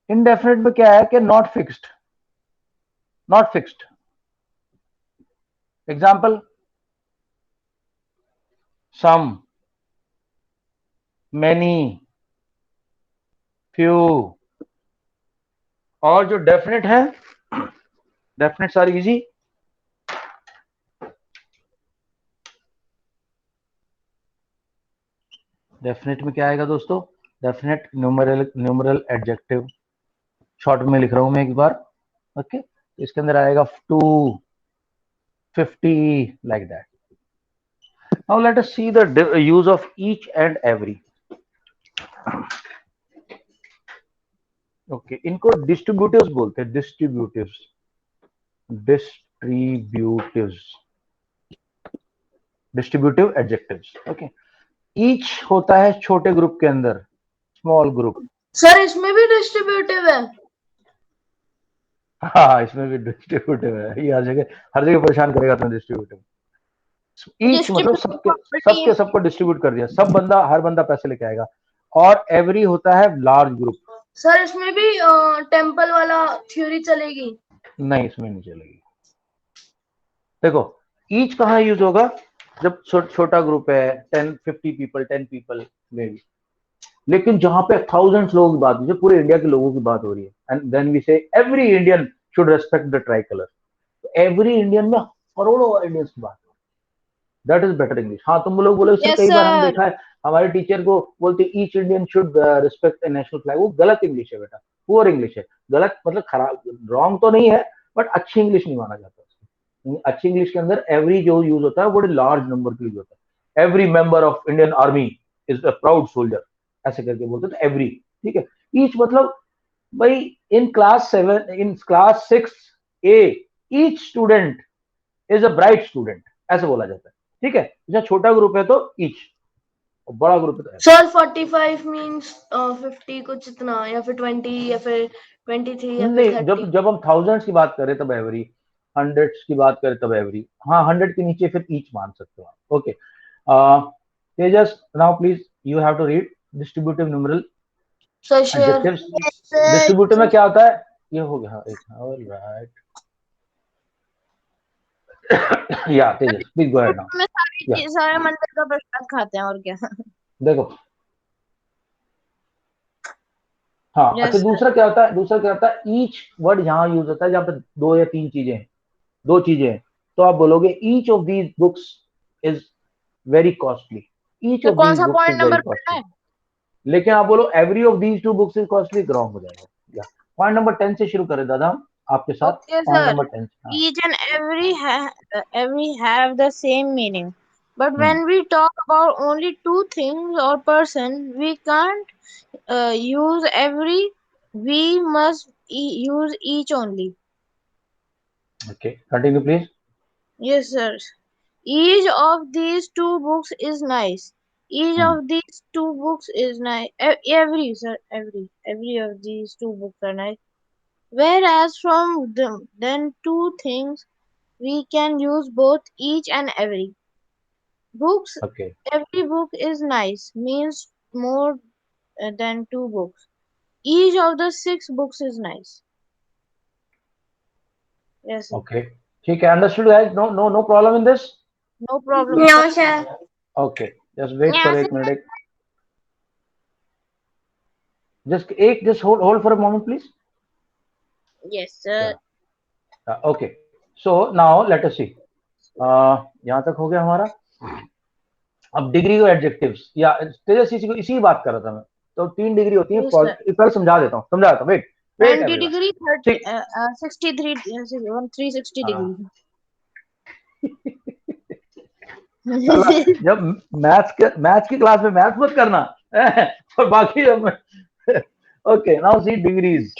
इनडेफिनिट में क्या है कि not fixed, not fixed. Example, some, many, few. और जो डेफिनेट है, डेफिनेट्स आर इजी। डेफिनेट में क्या आएगा दोस्तों? डेफिनेट न्यूमरल एडजेक्टिव, शॉर्ट में लिख रहा हूं मैं एक बार। ओके, इसके अंदर आएगा 2, 50, like that. Now let us see the use of each and every. Okay, इनको डिस्ट्रीब्यूटिव्स बोलते हैं, डिस्ट्रीब्यूटिव्स, डिस्ट्रीब्यूटिव एडजेक्टिव्स। ओके, ईच होता है छोटे ग्रुप के अंदर, स्मॉल ग्रुप। सर इसमें भी डिस्ट्रीब्यूटिव है? हाँ, इसमें भी डिस्ट्रीब्यूटिव है। ये हर जगह परेशान करेगा तुम्हें डिस्ट्रीब्यूटिव। ईच मतलब सबको डिस्ट्रीब्यूट कर दिया, हर बंदा पैसे लेके आएगा। और एवरी होता है लार्ज ग्रुप। सर इसमें भी टेम्पल वाला थ्योरी चलेगी? नहीं, इसमें नहीं चलेगी। देखो, ईच कहाँ यूज होगा? जब छोटा ग्रुप है, 50 पीपल, 10 पीपल में भी। लेकिन जहां पे थाउजेंड्स लोगों की बात हो, पूरे इंडिया के लोगों की बात हो रही है, एंड देन वी से every Indian should respect the try colour. Every Indian में करोड़ों इंडियंस की बात, दैट इज बेटर इंग्लिश। हाँ, तुम लोग बोले सर, यस कई बार हम सर। देखा है हमारे टीचर को बोलते each Indian should respect the national flag. वो गलत इंग्लिश है बेटा, पुअर इंग्लिश है। गलत मतलब खराब, रॉन्ग तो नहीं है, बट अच्छी इंग्लिश नहीं माना जाता। अच्छी इंग्लिश के अंदर एवरी जो यूज होता है वो लार्ज नंबर के यूज होता है। Every member of Indian army is a proud soldier, ऐसे करके बोलते थे एवरी। ठीक है, ईच मतलब भाई in class 7, in class 6 A, each student is a bright student, ऐसे बोला जाता है। ठीक है, जैसे छोटा ग्रुप है तो ईच, और बड़ा ग्रुप है तो every। सर 45 मीन्स 50 कुछ इतना, या फिर 20, या फिर 23, या फिर नहीं, 30। जब हम थाउजेंड्स की बात करें तब एवरी, हंड्रेड्स की बात करें तब एवरी, हाँ 100 के नीचे फिर ईच मान सकते हो आप। Okay, Tejas now please you have to read distributive numeral sir share. Adjectives. Distributive में क्या होता है, ये हो गया, हाँ, एक ऑलराइट या तेजस प्लीज गो अहेड नाउ। में या सारे मंदिर का प्रसाद खाते हैं और क्या। देखो, हाँ अच्छा, यस सर। दूसरा क्या होता है, दूसरा क्या होता है, ईच वर्ड यहाँ यूज होता है जहाँ पे दो या तीन चीजें हैं, दो चीजें हैं, तो आप बोलोगे each of these books is very costly, each तो ऑफ कौन दीज सा books point is very number पढ़ना कॉस्टली। है? लेकिन आप बोलो every of these two books is costly, wrong हो जाएगा। या पॉइंट नंबर 10 से शुरू करें दादा हम आपके साथ, Okay, पॉइंट sir. नंबर 10 से। हाँ, Each and every have the same meaning. But hmm, when we talk about only two things or person, we can't use every. We must use each only. Okay continue please. Yes, sir. Each of these two books is nice. Each of these two books is nice. Every, sir, every of these two books are nice. Whereas from them, then two things we can use both each and every. Books, okay every book is nice means more than two books. Each of the six books is nice. Yes, sir. Okay ठीक है, understood guys, no no no problem in this. No problem, sir. No, sir. Okay just wait for Yeah, एक मिनट, just hold for a moment please. yes, sir. Okay so now let us see, यहाँ तक हो गया हमारा। अब degree और adjectives, या तेजस इसी की बात कर रहा था मैं। तो 3 डिग्री होती है, Yes, sir. पहले समझा देता हूँ, वेट वेट 90 एवरीवन। degree, 30, ठीक 63, 360 हाँ degree. साला, जब मैथ्स की क्लास में मैथ्स मत करना और बाकी ओके नाउ सी डिग्रीज।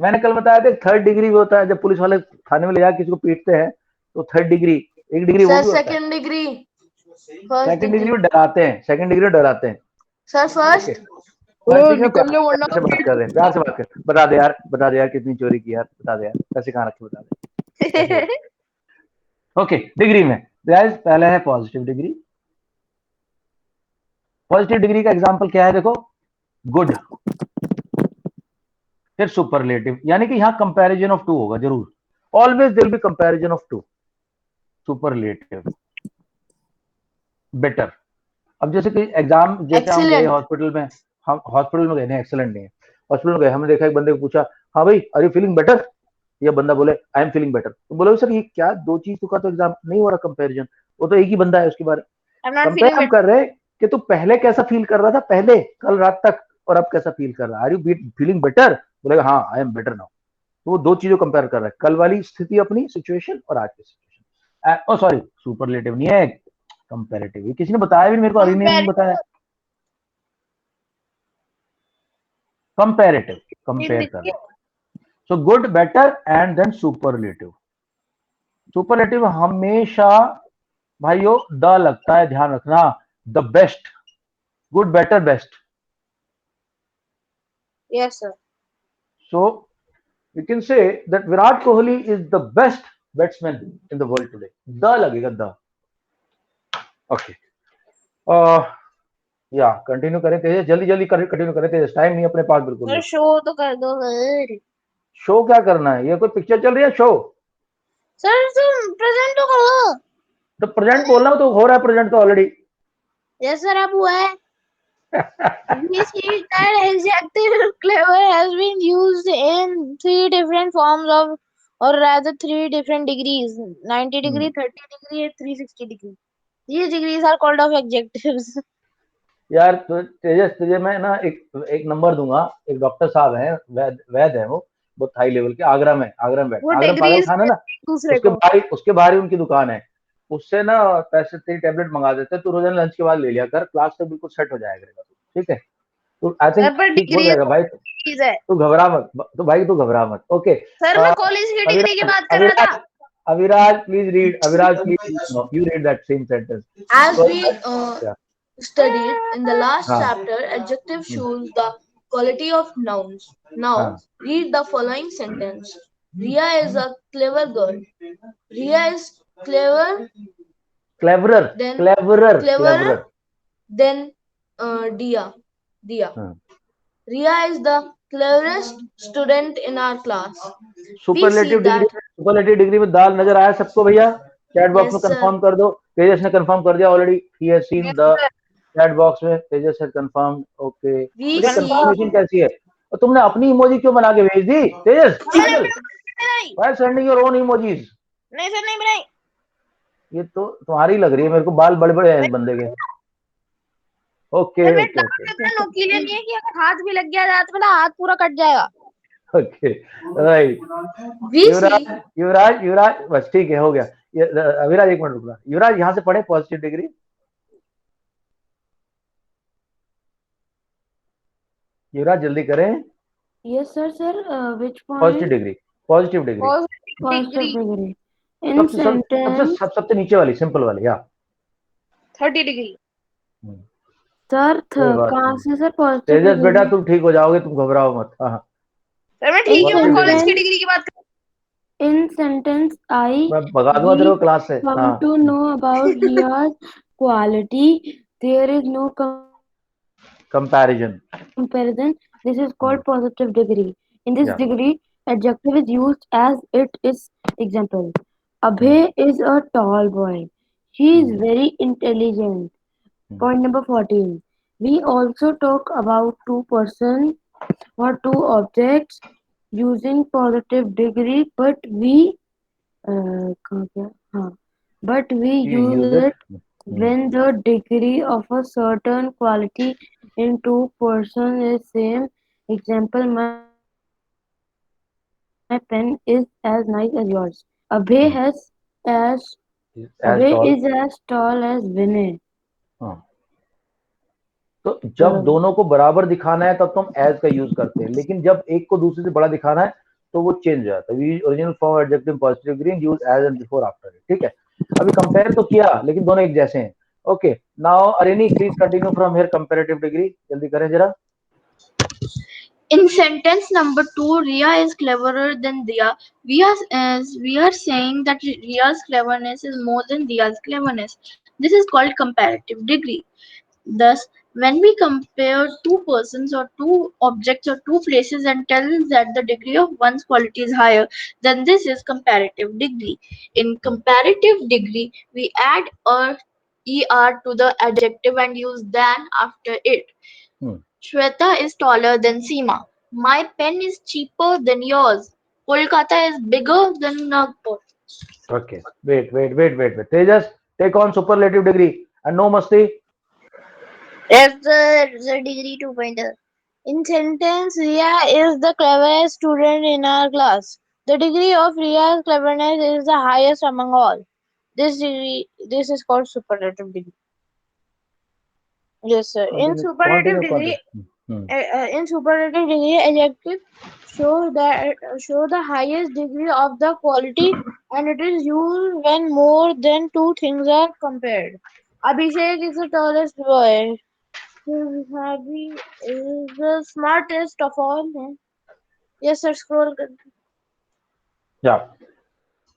मैंने कल बताया था 3rd डिग्री भी होता है, जब पुलिस वाले थाने में ले जाकर किसी को पीटते हैं तो 3rd डिग्री, एक डिग्री वो सर भी होता है। Second degree, first second degree degree. में डराते हैं, सेकंड डिग्री में डराते हैं। Sir first. फर्स्ट डिग्री में निकल लो वरना प्यार से बात कर रहे हैं, प्यार से बात कर, बता दे यार कितनी चोरी की यार, बता दे यार पैसे कहाँ रखे, बता दे। ओके डिग्री में गाइस पहले है पॉजिटिव डिग्री। पॉजिटिव डिग्री का एग्जांपल क्या है, देखो गुड, फिर सुपरलेटिव, यानी कि यहाँ कंपैरिजन ऑफ टू होगा जरूर, always there will be comparison of two. Superlative, better. अब जैसे कि एग्जाम, जैसे हम गए एक्सीलेंट। हॉस्पिटल में, हम हॉस्पिटल में गए नहीं, एक्सीलेंट नहीं है, हॉस्पिटल में गए, हमने देखा एक बंदे को पूछा, हाँ भाई आर यू फीलिंग बेटर, ये बंदा बोले आई एम फीलिंग बेटर, तो बोले सर ये क्या दो चीज का तो एग्जाम नहीं हो रहा कंपैरिजन, वो तो एक ही बंदा है, उसके बारे I'm not कंपेयर feeling हम better. कर रहे हैं कि तू पहले कैसा फील कर रहा था, पहले कल रात तक, और अब कैसा फील कर रहा है, आर यू फीलिंग बेटर, बोलेगा हाँ आई एम बेटर नाउ। तो वो दो चीजों कंपेयर कर रहा है, कल वाली स्थिति अपनी सिचुएशन और आज की सिचुएशन। ओ सॉरी सुपरलेटिव नहीं है, कंपैरेटिव। ये किसी ने बताया भी मेरे को, अभी ने बताया। कंपैरेटिव, कंपेयर कर रहा है। So good, better and then superlative. Superlative हमेशा भाइयों द लगता है, ध्यान रखना, the best, good better best. Yes, sir. So we can say that Virat Kohli is the best batsman in the world today. The लगेगा the. Okay. या continue करें तेज, जल्दी जल्दी कंटिन्यू करें तेज, टाइम नहीं अपने पास बिल्कुल Sir, भी। show तो कर दो सर। शो क्या करना है, ये कोई पिक्चर चल रही है शो? सर तुम प्रेजेंट तो करो। तो प्रेजेंट बोलना तो हो रहा है, प्रेजेंट तो ऑलरेडी। Yes, sir, अब हुआ है। We see that adjective clever has been used in three different forms of, or rather three different degrees: 90 degree, 30 degree, and 360 degree. These degrees are called of adjectives. यार तो तेजस तुझे मैं ना एक number दूंगा, एक डॉक्टर साहब हैं, वैद है वो, बहुत हाई लेवल के, आगरा में बैठे, वो आगरा में पागल degrees खाना ना, दूसरे उसके को। बाहर उसके बाहर ही उनकी दुकान है। उससे ना पैसे तेरी टेबलेट मंगा देते, तू रोजाना लंच के बाद ले लिया कर, क्लास तक बिल्कुल सेट हो जाएगा, ठीक है? तो आई सर थिंक पर ठीक हो डिग्री जाएगा भाई, डिग्रीज है। तू घबरा मत, तो भाई तू घबरा मत। ओके सर मैं कॉलेज की डिग्री की बात कर रहा था। Aviraj, please read. Aviraj, please, no, you read that same sentence. As So, we yeah. studied in the last हाँ, chapter, adjective shows the quality of nouns. Now, हाँ. read the following sentence. Ria is a clever girl. Ria is cleverer Cleverer, than cleverer. than Dia. हाँ. Ria is the cleverest student in our class. We see superlative that. Degree में दाल नजर आया सबको भैया? Chat box में Yes, sir. Confirm कर दो. तेजस ने कंफर्म कर दिया already. He has seen Yes, the sir. Chat box में. तेजस हैज कंफर्म. ओके. We मुझे see. कंफर्मेशन कैसी है? और तुमने अपनी इमोजी क्यों बना के भेज दी तेजस? पागल. नहीं why sending your own emojis? Sir, नहीं बनाई। ये तो तुम्हारी लग रही है मेरे को. बाल बड़े बड़े हैं इस बंदे के. ओके सर, मेरे ओके दांत ओके इतना नुकीले नहीं है कि अगर हाथ भी लग गया दांत में ना हाथ पूरा कट जाएगा। Okay. Right. We Yuvraj see. युवराज युवराज बस ठीक है, हो गया. अविराज एक मिनट रुकना. युवराज यहाँ से पढ़े पॉजिटिव डिग्री. युवराज जल्दी करें. Yes, sir. Which positive point? Degree. Positive degree Positive degree degree. In सबसे sentence, सबसे नीचे वाली सिंपल वाली. या 30 डिग्री। sir, कोई बात कहाँ नहीं. से sir positive तेजस बेटा degree? तुम ठीक हो जाओगे, तुम घबराओ मत. हाँ हाँ. सर मैं ठीक In हूँ, मैं कॉलेज की sentence, डिग्री की बात कर। in sentence, मैं भगा दूंगा तेरे we को क्लास से. come हाँ. to know about Ria's quality. There is no comparison. comparison. This is called positive degree. In this या. degree, adjective is used as it is. Example: Abhay is a tall boy. He is very intelligent. Point number 14. We also talk about two persons or two objects using positive degree, but we कहाँ गया? हाँ. But we You use use it. it when the degree of a certain quality in two persons is same. Example: My pen is as nice as yours. Abhay has as As Abhay tall. is as tall as Vinay. हाँ. तो जब दोनों को बराबर दिखाना है तब तो हम एज का यूज करते हैं, लेकिन जब एक को दूसरे से बड़ा दिखाना है तो वो चेंज हो जाता है. We original form adjective positive degree use as and before after. ठीक है. अभी कंपेयर तो किया लेकिन दोनों एक जैसे हैं. Okay. Now Areni please continue from here comparative degree. जल्दी करें जरा. In sentence number 2, Ria is cleverer than Dia. We are saying that Ria's cleverness is more than Dia's cleverness. This is called comparative degree. Thus, when we compare two persons or two objects or two places and tell that the degree of one's quality is higher, then this is comparative degree. In comparative degree, we add er to the adjective and use than after it. Shweta is taller than Seema. My pen is cheaper than yours. Kolkata is bigger than Nagpur. Okay. Wait. Tejas, take on superlative degree and no masti. Yes, the degree 2.0. In sentence, Ria is the cleverest student in our class. The degree of Ria's cleverness is the highest among all. This is called superlative degree. Yes, sir. In superlative degree, adjective show the highest degree of the quality, and it is used when more than two things are compared. Abhishek is the tallest boy. Harvey is the smartest of all. Yes, sir. Scroll. Yeah.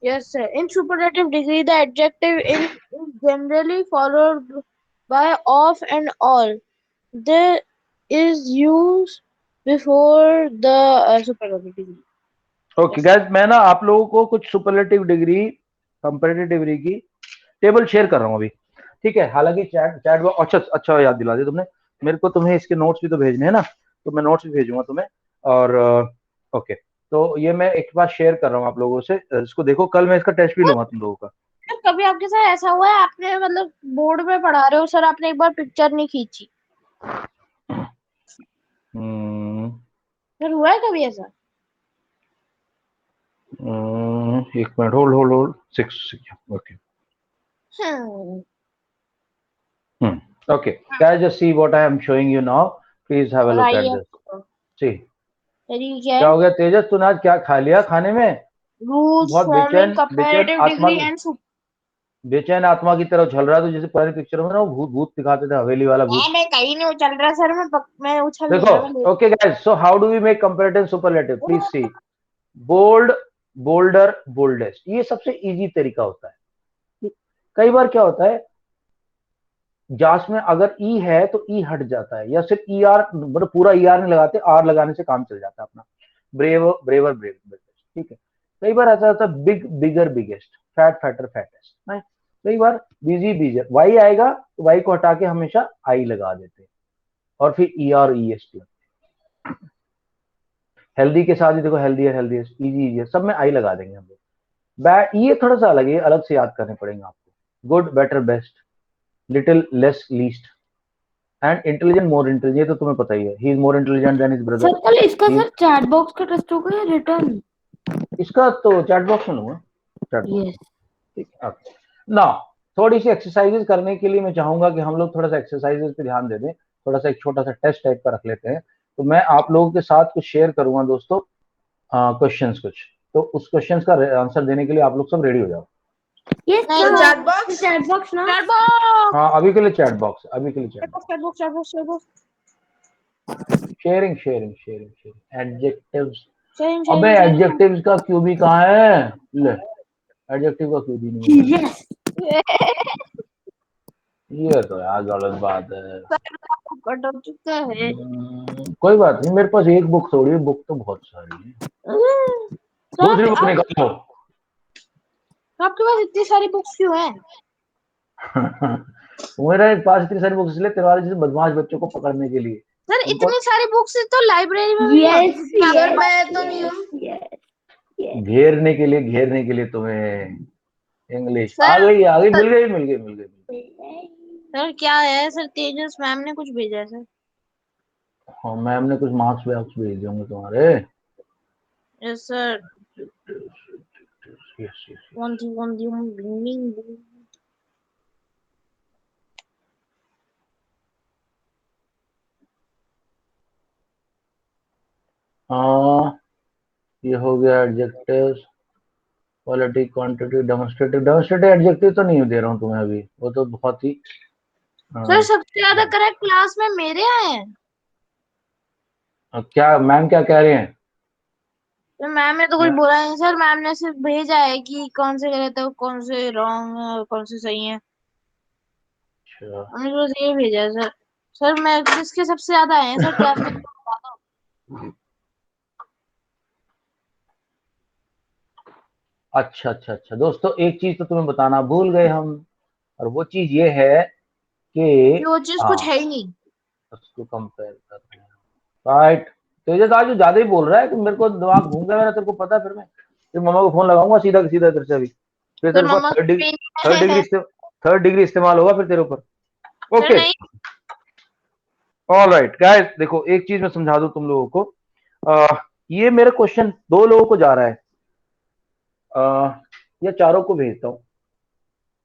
Yes, sir. In superlative degree, the adjective in is generally followed by of and all. There is used before the superlative degree. Okay guys, मैं ना आप लोगों को कुछ superlative degree comparative degree की table share कर रहा हूँ अभी. ठीक है. हालांकि चैट अच्छा याद दिला दिया तुमने मेरे को. तुम्हें इसके नोट्स भी तो भेजने हैं ना, तो मैं नोट्स भी भेजूंगा तुम्हें. और ओके, तो ये मैं एक बार शेयर कर रहा हूँ आप लोगों से. इसको देखो, कल मैं इसका टेस्ट भी लूंगा तुम लोगों का. कभी आपके साथ ऐसा हुआ है, आपने मतलब बोर्ड में पढ़ा रहे हो सर, आपने एक बार पिक्चर नहीं खींची? सर हुआ है कभी ऐसा? एक minute. Hold 6. Okay. Okay, guys, just see what I am showing you now. Please have a look at this. See. Sir ये क्या हो गया तेजस, तूने आज क्या खा लिया खाने में? rules बहुत forming बेचैन comparative आत्मा degree and super. बेचैन आत्मा की तरह उछल रहा है, तो जैसे पुरानी पिक्चरों में ना वो भूत भूत दिखाते थे, हवेली वाला भूत। मैं कहीं नहीं उछल रहा सर, मैं उछल नहीं देखो, रहा, मैं okay guys, so how do we make comparative superlative? Please see, bold, bolder, boldest, ये सबसे इजी तरीका होता है। कई बार क्या होता है, जास में अगर ई है तो ई हट जाता है, या सिर्फ ई आर, मतलब पूरा ई आर नहीं लगाते, आर लगाने से काम चल जाता है अपना। ब्रेव, ब्रेवर, ब्रेव, ठीक है। कई बार ऐसा होता है बिग, बिगर, बिगेस्ट, फैट, फैटर, फैटेस्ट, नहीं। कई बार बिजी, बीजर, वाई आएगा तो वाई को हटा के हमेशा आई लगा देते हैं, और फिर E R, E S T. Healthy के साथ ही देखो, हेल्दियर, हेल्दीएस्ट, इजी, इजी, सब में आई लगा देंगे हम लोग। बैड, ये थोड़ा सा अलग है, अलग से याद करने पड़ेंगे आपको। Good, better, best, little, less, least, and intelligent, more intelligent, तो तुम्हें पता ही है, he is more intelligent then his brother. Sir कल इसका सर चैट बॉक्स का टेस्ट होगा या रिटर्न? इसका तो चैट बॉक्स में लूंगा, चैट बॉक्स। यस। ठीक है ना। थोड़ी सी एक्सरसाइजेस करने के लिए मैं चाहूंगा कि हम लोग थोड़ा सा एक्सरसाइजेस पे ध्यान दे दें, थोड़ा सा एक छोटा सा टेस्ट टाइप का रख लेते हैं। तो मैं आप लोगों के साथ कुछ शेयर करूंगा दोस्तों, क्वेश्चंस कुछ, तो उस क्वेश्चंस का आंसर देने के लिए आप लोग सब रेडी हो जाओ। यस नहीं, sir, chat box chat box ना। चैट बॉक्स, हाँ, अभी के लिए चैट बॉक्स, अभी के लिए chat box. Chat box, chat box, chat box, sharing, sharing, sharing, sharing, adjectives. Sharing, अबे शेयरिंग, शेयरिंग। एडजेक्टिव्स का क्यूबी कहाँ है? ले, एडजेक्टिव का क्यूबी नहीं है। यस। ये तो यार गलत बात है। कट हो चुका है। कोई बात नहीं, मेरे पास एक बुक थोड़ी है, बुक तो बहुत सारी है। दूसरी बुक निकालो। आपके पास इतनी सारी बुक्स क्यों हैं? मेरे पास इतनी सारी बुक्स इसलिए, तेरे वाले जैसे बदमाश बच्चों को पकड़ने के लिए। सर उनको इतनी सारी बुक्स तो लाइब्रेरी में भी नहीं यस होती, जितनी सर आपके मैं पास। तो नहीं हूँ। यस। घेरने के लिए तुम्हें इंग्लिश आ सर गई, मिल गई, मिल गई, मिल गई। सर क्या है सर, तेजस मैम ने कुछ भेजा है सर। हाँ, मैम ने कुछ मार्क्स वार्क्स भेज दिए होंगे तुम्हारे। Yes sir. Yes, yes. कौन थी बिंग। हाँ, ये हो गया adjectives, quality, quantity, demonstrative. Demonstrative adjective तो नहीं दे रहा हूँ तुम्हें अभी, वो तो बहुत ही सर सबसे ज्यादा करेक्ट क्लास में मेरे आए हैं। क्या मैम क्या कह रहे हैं? तो मैम ने तो कुछ बोला नहीं सर, मैम ने सिर्फ भेजा है कि कौन से गलत है, कौन से रॉन्ग है और कौन से सही है। अच्छा, हमने तो बस ये भेजा है सर। सर मैं किसके सबसे ज्यादा आए हैं सर क्लास में, बता दो। अच्छा, अच्छा, अच्छा दोस्तों, एक चीज तो तुम्हें बताना भूल गए हम, और वो चीज ये है कि वो चीज कुछ है ही नहीं। उसको कंपेयर कर रहे हैं, राइट। तेजस आज ज्यादा ही बोल रहा है कि मेरे को दिमाग घूम गया मेरा, तेरे को पता है। फिर मम्मा को फोन लगाऊंगा सीधा सीधा तेरे से अभी, फिर सर तेरे ऊपर मम्मा थर्ड डिग्री इस्तेमाल होगा फिर तेरे ऊपर। सर ओके, नहीं। ऑलराइट गाइस, देखो एक चीज मैं समझा दूं तुम लोगों को। ये मेरा क्वेश्चन 2 लोगों को जा रहा है, या चारों को भेजता हूँ।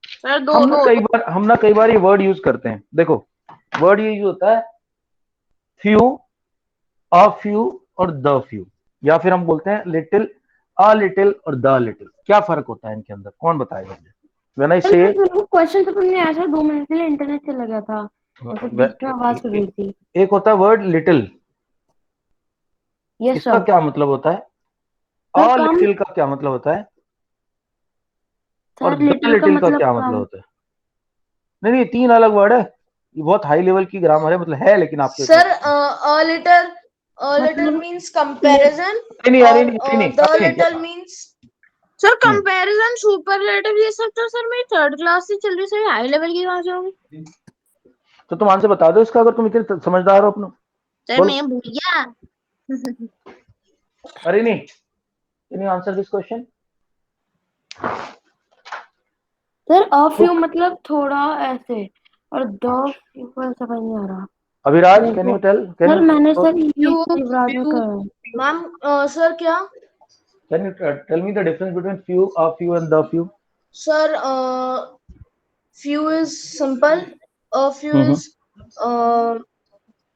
सर दो हम दो ना कई बार ये वर्ड यूज करते हैं। देखो, वर्ड ये यूज होता है फ्यू, अ फ्यू और द फ्यू, या फिर हम बोलते हैं लिटिल, अ लिटिल और द लिटिल। क्या फर्क होता है इनके अंदर, कौन बताएगा मुझे? व्हेन आई से क्वेश्चन तो तुमने आया था 2 मिनट के लिए, इंटरनेट चला गया था, ऐसे बीच में आवाज कर रही थी। एक होता है वर्ड लिटिल, यस इसका सर। क्या मतलब होता है? सर अ कम। लिटिल का क्या मतलब होता है? और सर द लिटिल का लिटिल का मतलब क्या मतलब कम। होता है? नहीं नहीं, 3 अलग वर्ड है, ये बहुत हाई लेवल की ग्रामर है, मतलब है, लेकिन आपके सर a little मतलब means comparison नहीं और नहीं, the अभी little नहीं। means सर कंपैरिजन, सुपरलेटिव, ये सब तो सर मेरी थर्ड क्लास से चल रही, सर हाई लेवल की कहाँ से होगी? तो तुम आंसर बता दो इसका, अगर तुम इतने समझदार हो अपना। सर बोलो। मैं भूल गया। अरे नहीं, can you answer this question? Sir a few मतलब थोड़ा ऐसे, और द फ्यू को समझ नहीं आ रहा। Abhiraj, can you tell? Sir मैंने सर few युवराज में few करा है। मैम सर क्या can you tell me the difference between few, a few and the few? Sir few is simple, a few is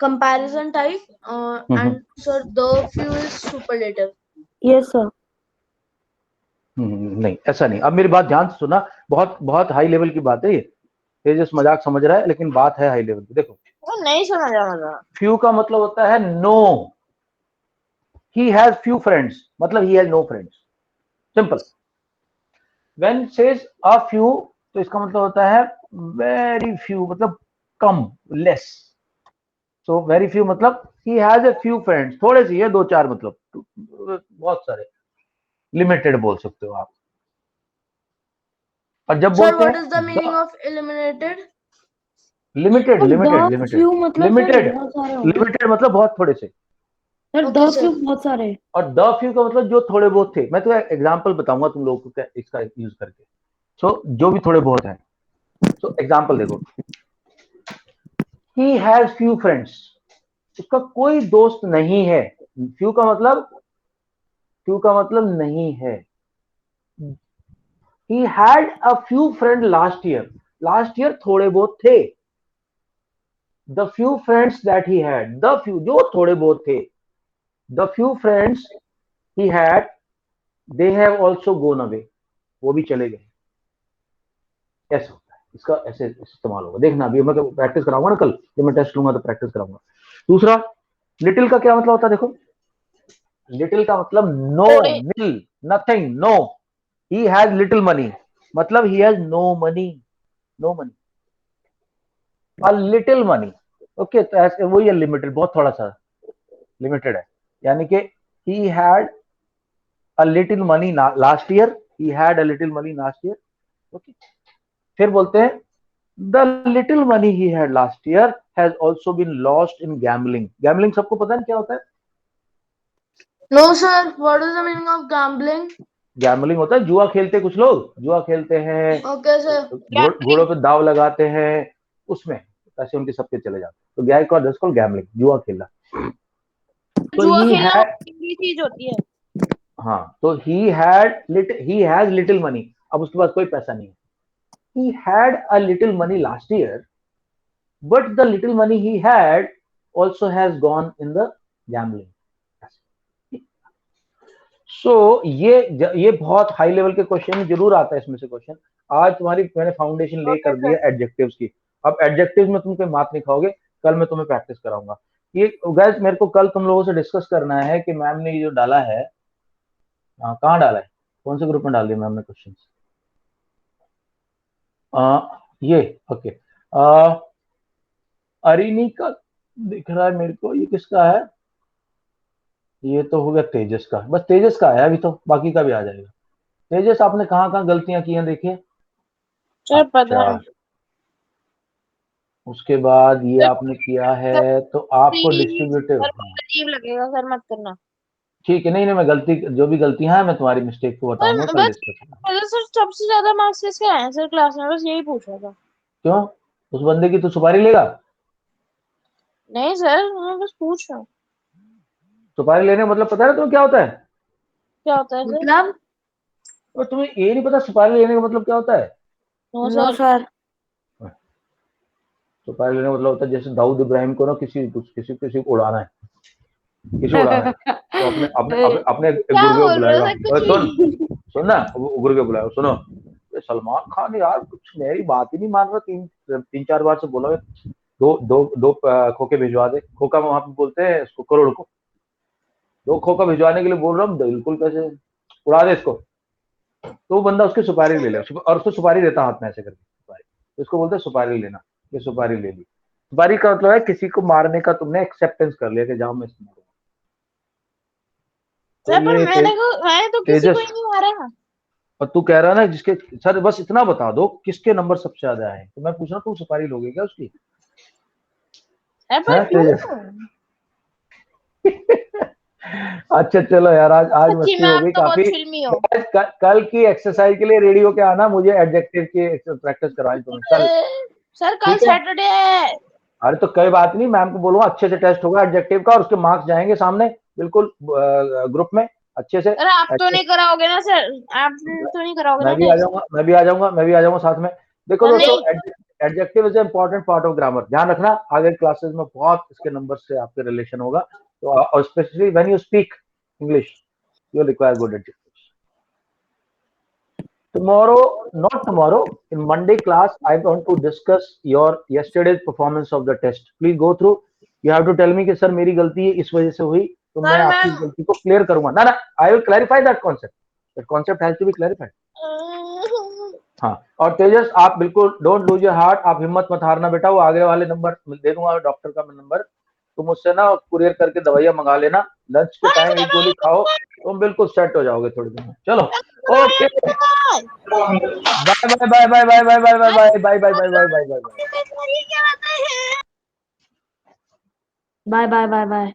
comparison type, and sir the few is superlative. Yes sir. नहीं, ऐसा नहीं। अब मेरी बात ध्यान से सुना, बहुत बहुत हाई लेवल की बात है ये जस्ट मजाक समझ रहा है, लेकिन बात है हाई लेवल की। देखो, वो नहीं समझा मतलब। फ्यू का मतलब होता है no. He has few friends मतलब he has no friends, simple. When says a few, तो इसका मतलब होता है वेरी फ्यू, मतलब कम, लेस। सो वेरी फ्यू मतलब he has a few friends, थोड़े से, ये दो चार, मतलब बहुत सारे, लिमिटेड बोल सकते हो आप। और जब Sir, बोलते what हैं is the meaning of eliminated? Limited, sir limited, the limited, few मतलब सर लिमिटेड, बहुत सारे हो गए। लिमिटेड मतलब बहुत थोड़े से। Sir Okay, the sir. Few बहुत सारे। और द फ्यू का मतलब जो थोड़े बहुत थे। मैं तो एग्जांपल बताऊंगा तुम लोगों को इसका यूज करके। सो जो भी थोड़े बहुत हैं। सो एग्जांपल देखो, ही हैज फ्यू फ्रेंड्स, उसका कोई दोस्त नहीं है। फ्यू का मतलब, फ्यू का मतलब नहीं है। ही had a few friend last year, last year थोड़े बहुत थे। The few friends that he had, the few जो थोड़े बहुत थे, the few friends he had, they have also gone away, वो भी चले गए। ऐसा होता है, इसका ऐसे इस्तेमाल होगा। देखना अभी मैं प्रैक्टिस कराऊंगा ना, कल जब मैं टेस्ट लूंगा तो प्रैक्टिस कराऊंगा। दूसरा, लिटिल का क्या मतलब होता है? देखो, लिटिल का मतलब नो, थोड़े। Nil, nothing, no. He has little money मतलब he has no money, no money. A little money, okay, तो ऐसे वही है लिमिटेड, बहुत थोड़ा सा लिमिटेड है। यानी कि he had a little money last year, he had a little money last year, okay. फिर बोलते हैं the little money he had last year has also been lost in gambling. Gambling सबको पता है क्या होता है? No, sir. What is the meaning of gambling? Gambling होता है जुआ खेलते, कुछ लोग जुआ खेलते हैं, Okay, sir. घोड़ों पे दाव लगाते हैं, उसमें पैसे उनके सबके चले जाते हैं, तो गाय का दरअसल गैम्बलिंग, जुआ खेलना। तो जुआ ही खेलना हैड, महंगी चीज होती है। हाँ, तो ही हैज लिटिल मनी, अब उसके पास कोई पैसा नहीं है। ही had a little money last year, but the little money he had also has gone in the gambling. सो ये बहुत हाई लेवल के क्वेश्चन जरूर आता है इसमें से क्वेश्चन। आज तुम्हारी मैंने फाउंडेशन ले ओके कर दी सर। है एडजेक्टिव्स की। अब एडजेक्टिव्स में तुम कोई मात नहीं खाओगे, कल मैं तुम्हें प्रैक्टिस कराऊंगा। ये गाइस मेरे को कल तुम लोगों से डिस्कस करना है कि मैम ने ये जो डाला है, कहाँ डाला है, कौन से ग्रुप में डाल दिया मैम ने क्वेश्चन? ये ओके, अरिनी का दिख रहा है मेरे को, ये किसका है? ये तो हो गया तेजस का, बस तेजस का आया अभी, तो बाकी का भी आ जाएगा। तेजस आपने कहाँ कहाँ गलतियां की हैं देखिए। सर पता अच्छा, नहीं। उसके बाद ये सर आपने किया है, तो आपको प्लीज डिस्ट्रीब्यूटिव, सर, हाँ, बहुत अजीब लगेगा सर, मत करना। ठीक है। नहीं नहीं, मैं गलती, जो भी गलतियां हैं मैं तुम्हारी मिस्टेक को बताऊंगा, सर कल बस, डिस्कस करूंगा। मतलब सर सबसे ज्यादा मार्क्स किसके आए हैं सर क्लास में, बस यही पूछ रहा था। क्यों? उस बंदे की तो सुपारी लेगा? नहीं सर, मैं बस पूछ रहा हूँ। सुपारी लेने का मतलब पता है तुम्हें क्या होता है? क्या होता है सर? मतलब? और तुम्हें ये नहीं पता सुपारी लेने का मतलब क्या होता है? No no sir. सर। सुपारी लेने का मतलब होता है जैसे दाऊद इब्राहिम को ना किसी किसी किसी को उड़ाना है, किसी को उड़ाना है, तो अपने अपने अपने, अपने एक क्या गुर्गे को बोल रहे हो बुलाएगा, सर, ओए कुछ सुन, भी। सुन ना, वो गुरु के बुलाया, सुनो, ये सलमान खान यार कुछ मेरी बात ही नहीं मान रहा, तीन तीन चार बार से बोला है, दो दो दो खोके भिजवा दे। खोका वहां पे बोलते हैं इसको, करोड़ को। दो खोका भिजवाने के लिए बोल रहा हूँ, बिल्कुल पैसे उड़ा दे इसको। तो वो बंदा उसकी सुपारी ले ले, और उसको सुपारी देता हाथ में ऐसे करके सुपारी, तो इसको बोलते हैं सुपारी लेना। ये सुपारी ले ली। सुपारी का मतलब है किसी को मारने का तुमने एक्सेप्टेंस कर लिया कि जाओ मैं इसको मारूंगा। तो सर पर ये मैंने तो किसी को तेजस, ही नहीं मारा। और तू कह रहा ना जिसके, सर बस इतना बता दो किसके नंबर सबसे ज्यादा आए, तो मैं पूछ रहा हूँ तुम सुपारी लोगे क्या उसकी? सर पर है क्यों? तेजस? अच्छा चलो यार, आज आज सच्ची मस्ती में हो आप गई तो बहुत काफी। फिल्मी हो। कल की एक्सरसाइज के लिए रेडी होके आना, मुझे एडजेक्टिव की प्रैक्टिस करवानी तुम्हें कल, सर कल ठीक है? सैटरडे है। अरे तो कोई बात नहीं, मैम को बोलूंगा अच्छे से टेस्ट होगा एडजेक्टिव का, और उसके मार्क्स जाएंगे सामने बिल्कुल ग्रुप में अच्छे से। सर आप तो नहीं कराओगे ना सर, आप तो नहीं कराओगे मैं ना भी आ टेस्ट? जाऊंगा, मैं भी आ जाऊंगा, मैं भी आ जाऊंगा साथ में। देखो सर दोस्तों, नहीं। Adjective is important part of grammar, ध्यान रखना, आगे क्लासेस में बहुत इसके नंबर से आपके रिलेशन होगा। तो और specially when you speak English, you require good adjectives. Tomorrow, not tomorrow, in Monday class, I want to discuss your yesterday's performance of the test. Please go through. You have to tell me कि sir मेरी गलती इस वजह से हुई, तो मैं Sir, आपकी मैं गलती को क्लियर करूंगा. ना ना, I will clarify that concept. That concept has to be clarified. हाँ, और तेजस आप बिल्कुल डोंट लूज योर हार्ट, आप हिम्मत मत हारना बेटा. वो आगे वाले नंबर दे दूंगा, डॉक्टर का नंबर, तुम उससे ना कुरियर करके दवाइयां मंगा लेना. लंच के टाइम एक गोली खाओ, तुम बिल्कुल सेट हो जाओगे थोड़ी देर में. चलो, okay, bye bye bye bye bye bye bye bye bye bye bye bye bye bye bye. Bye bye bye bye.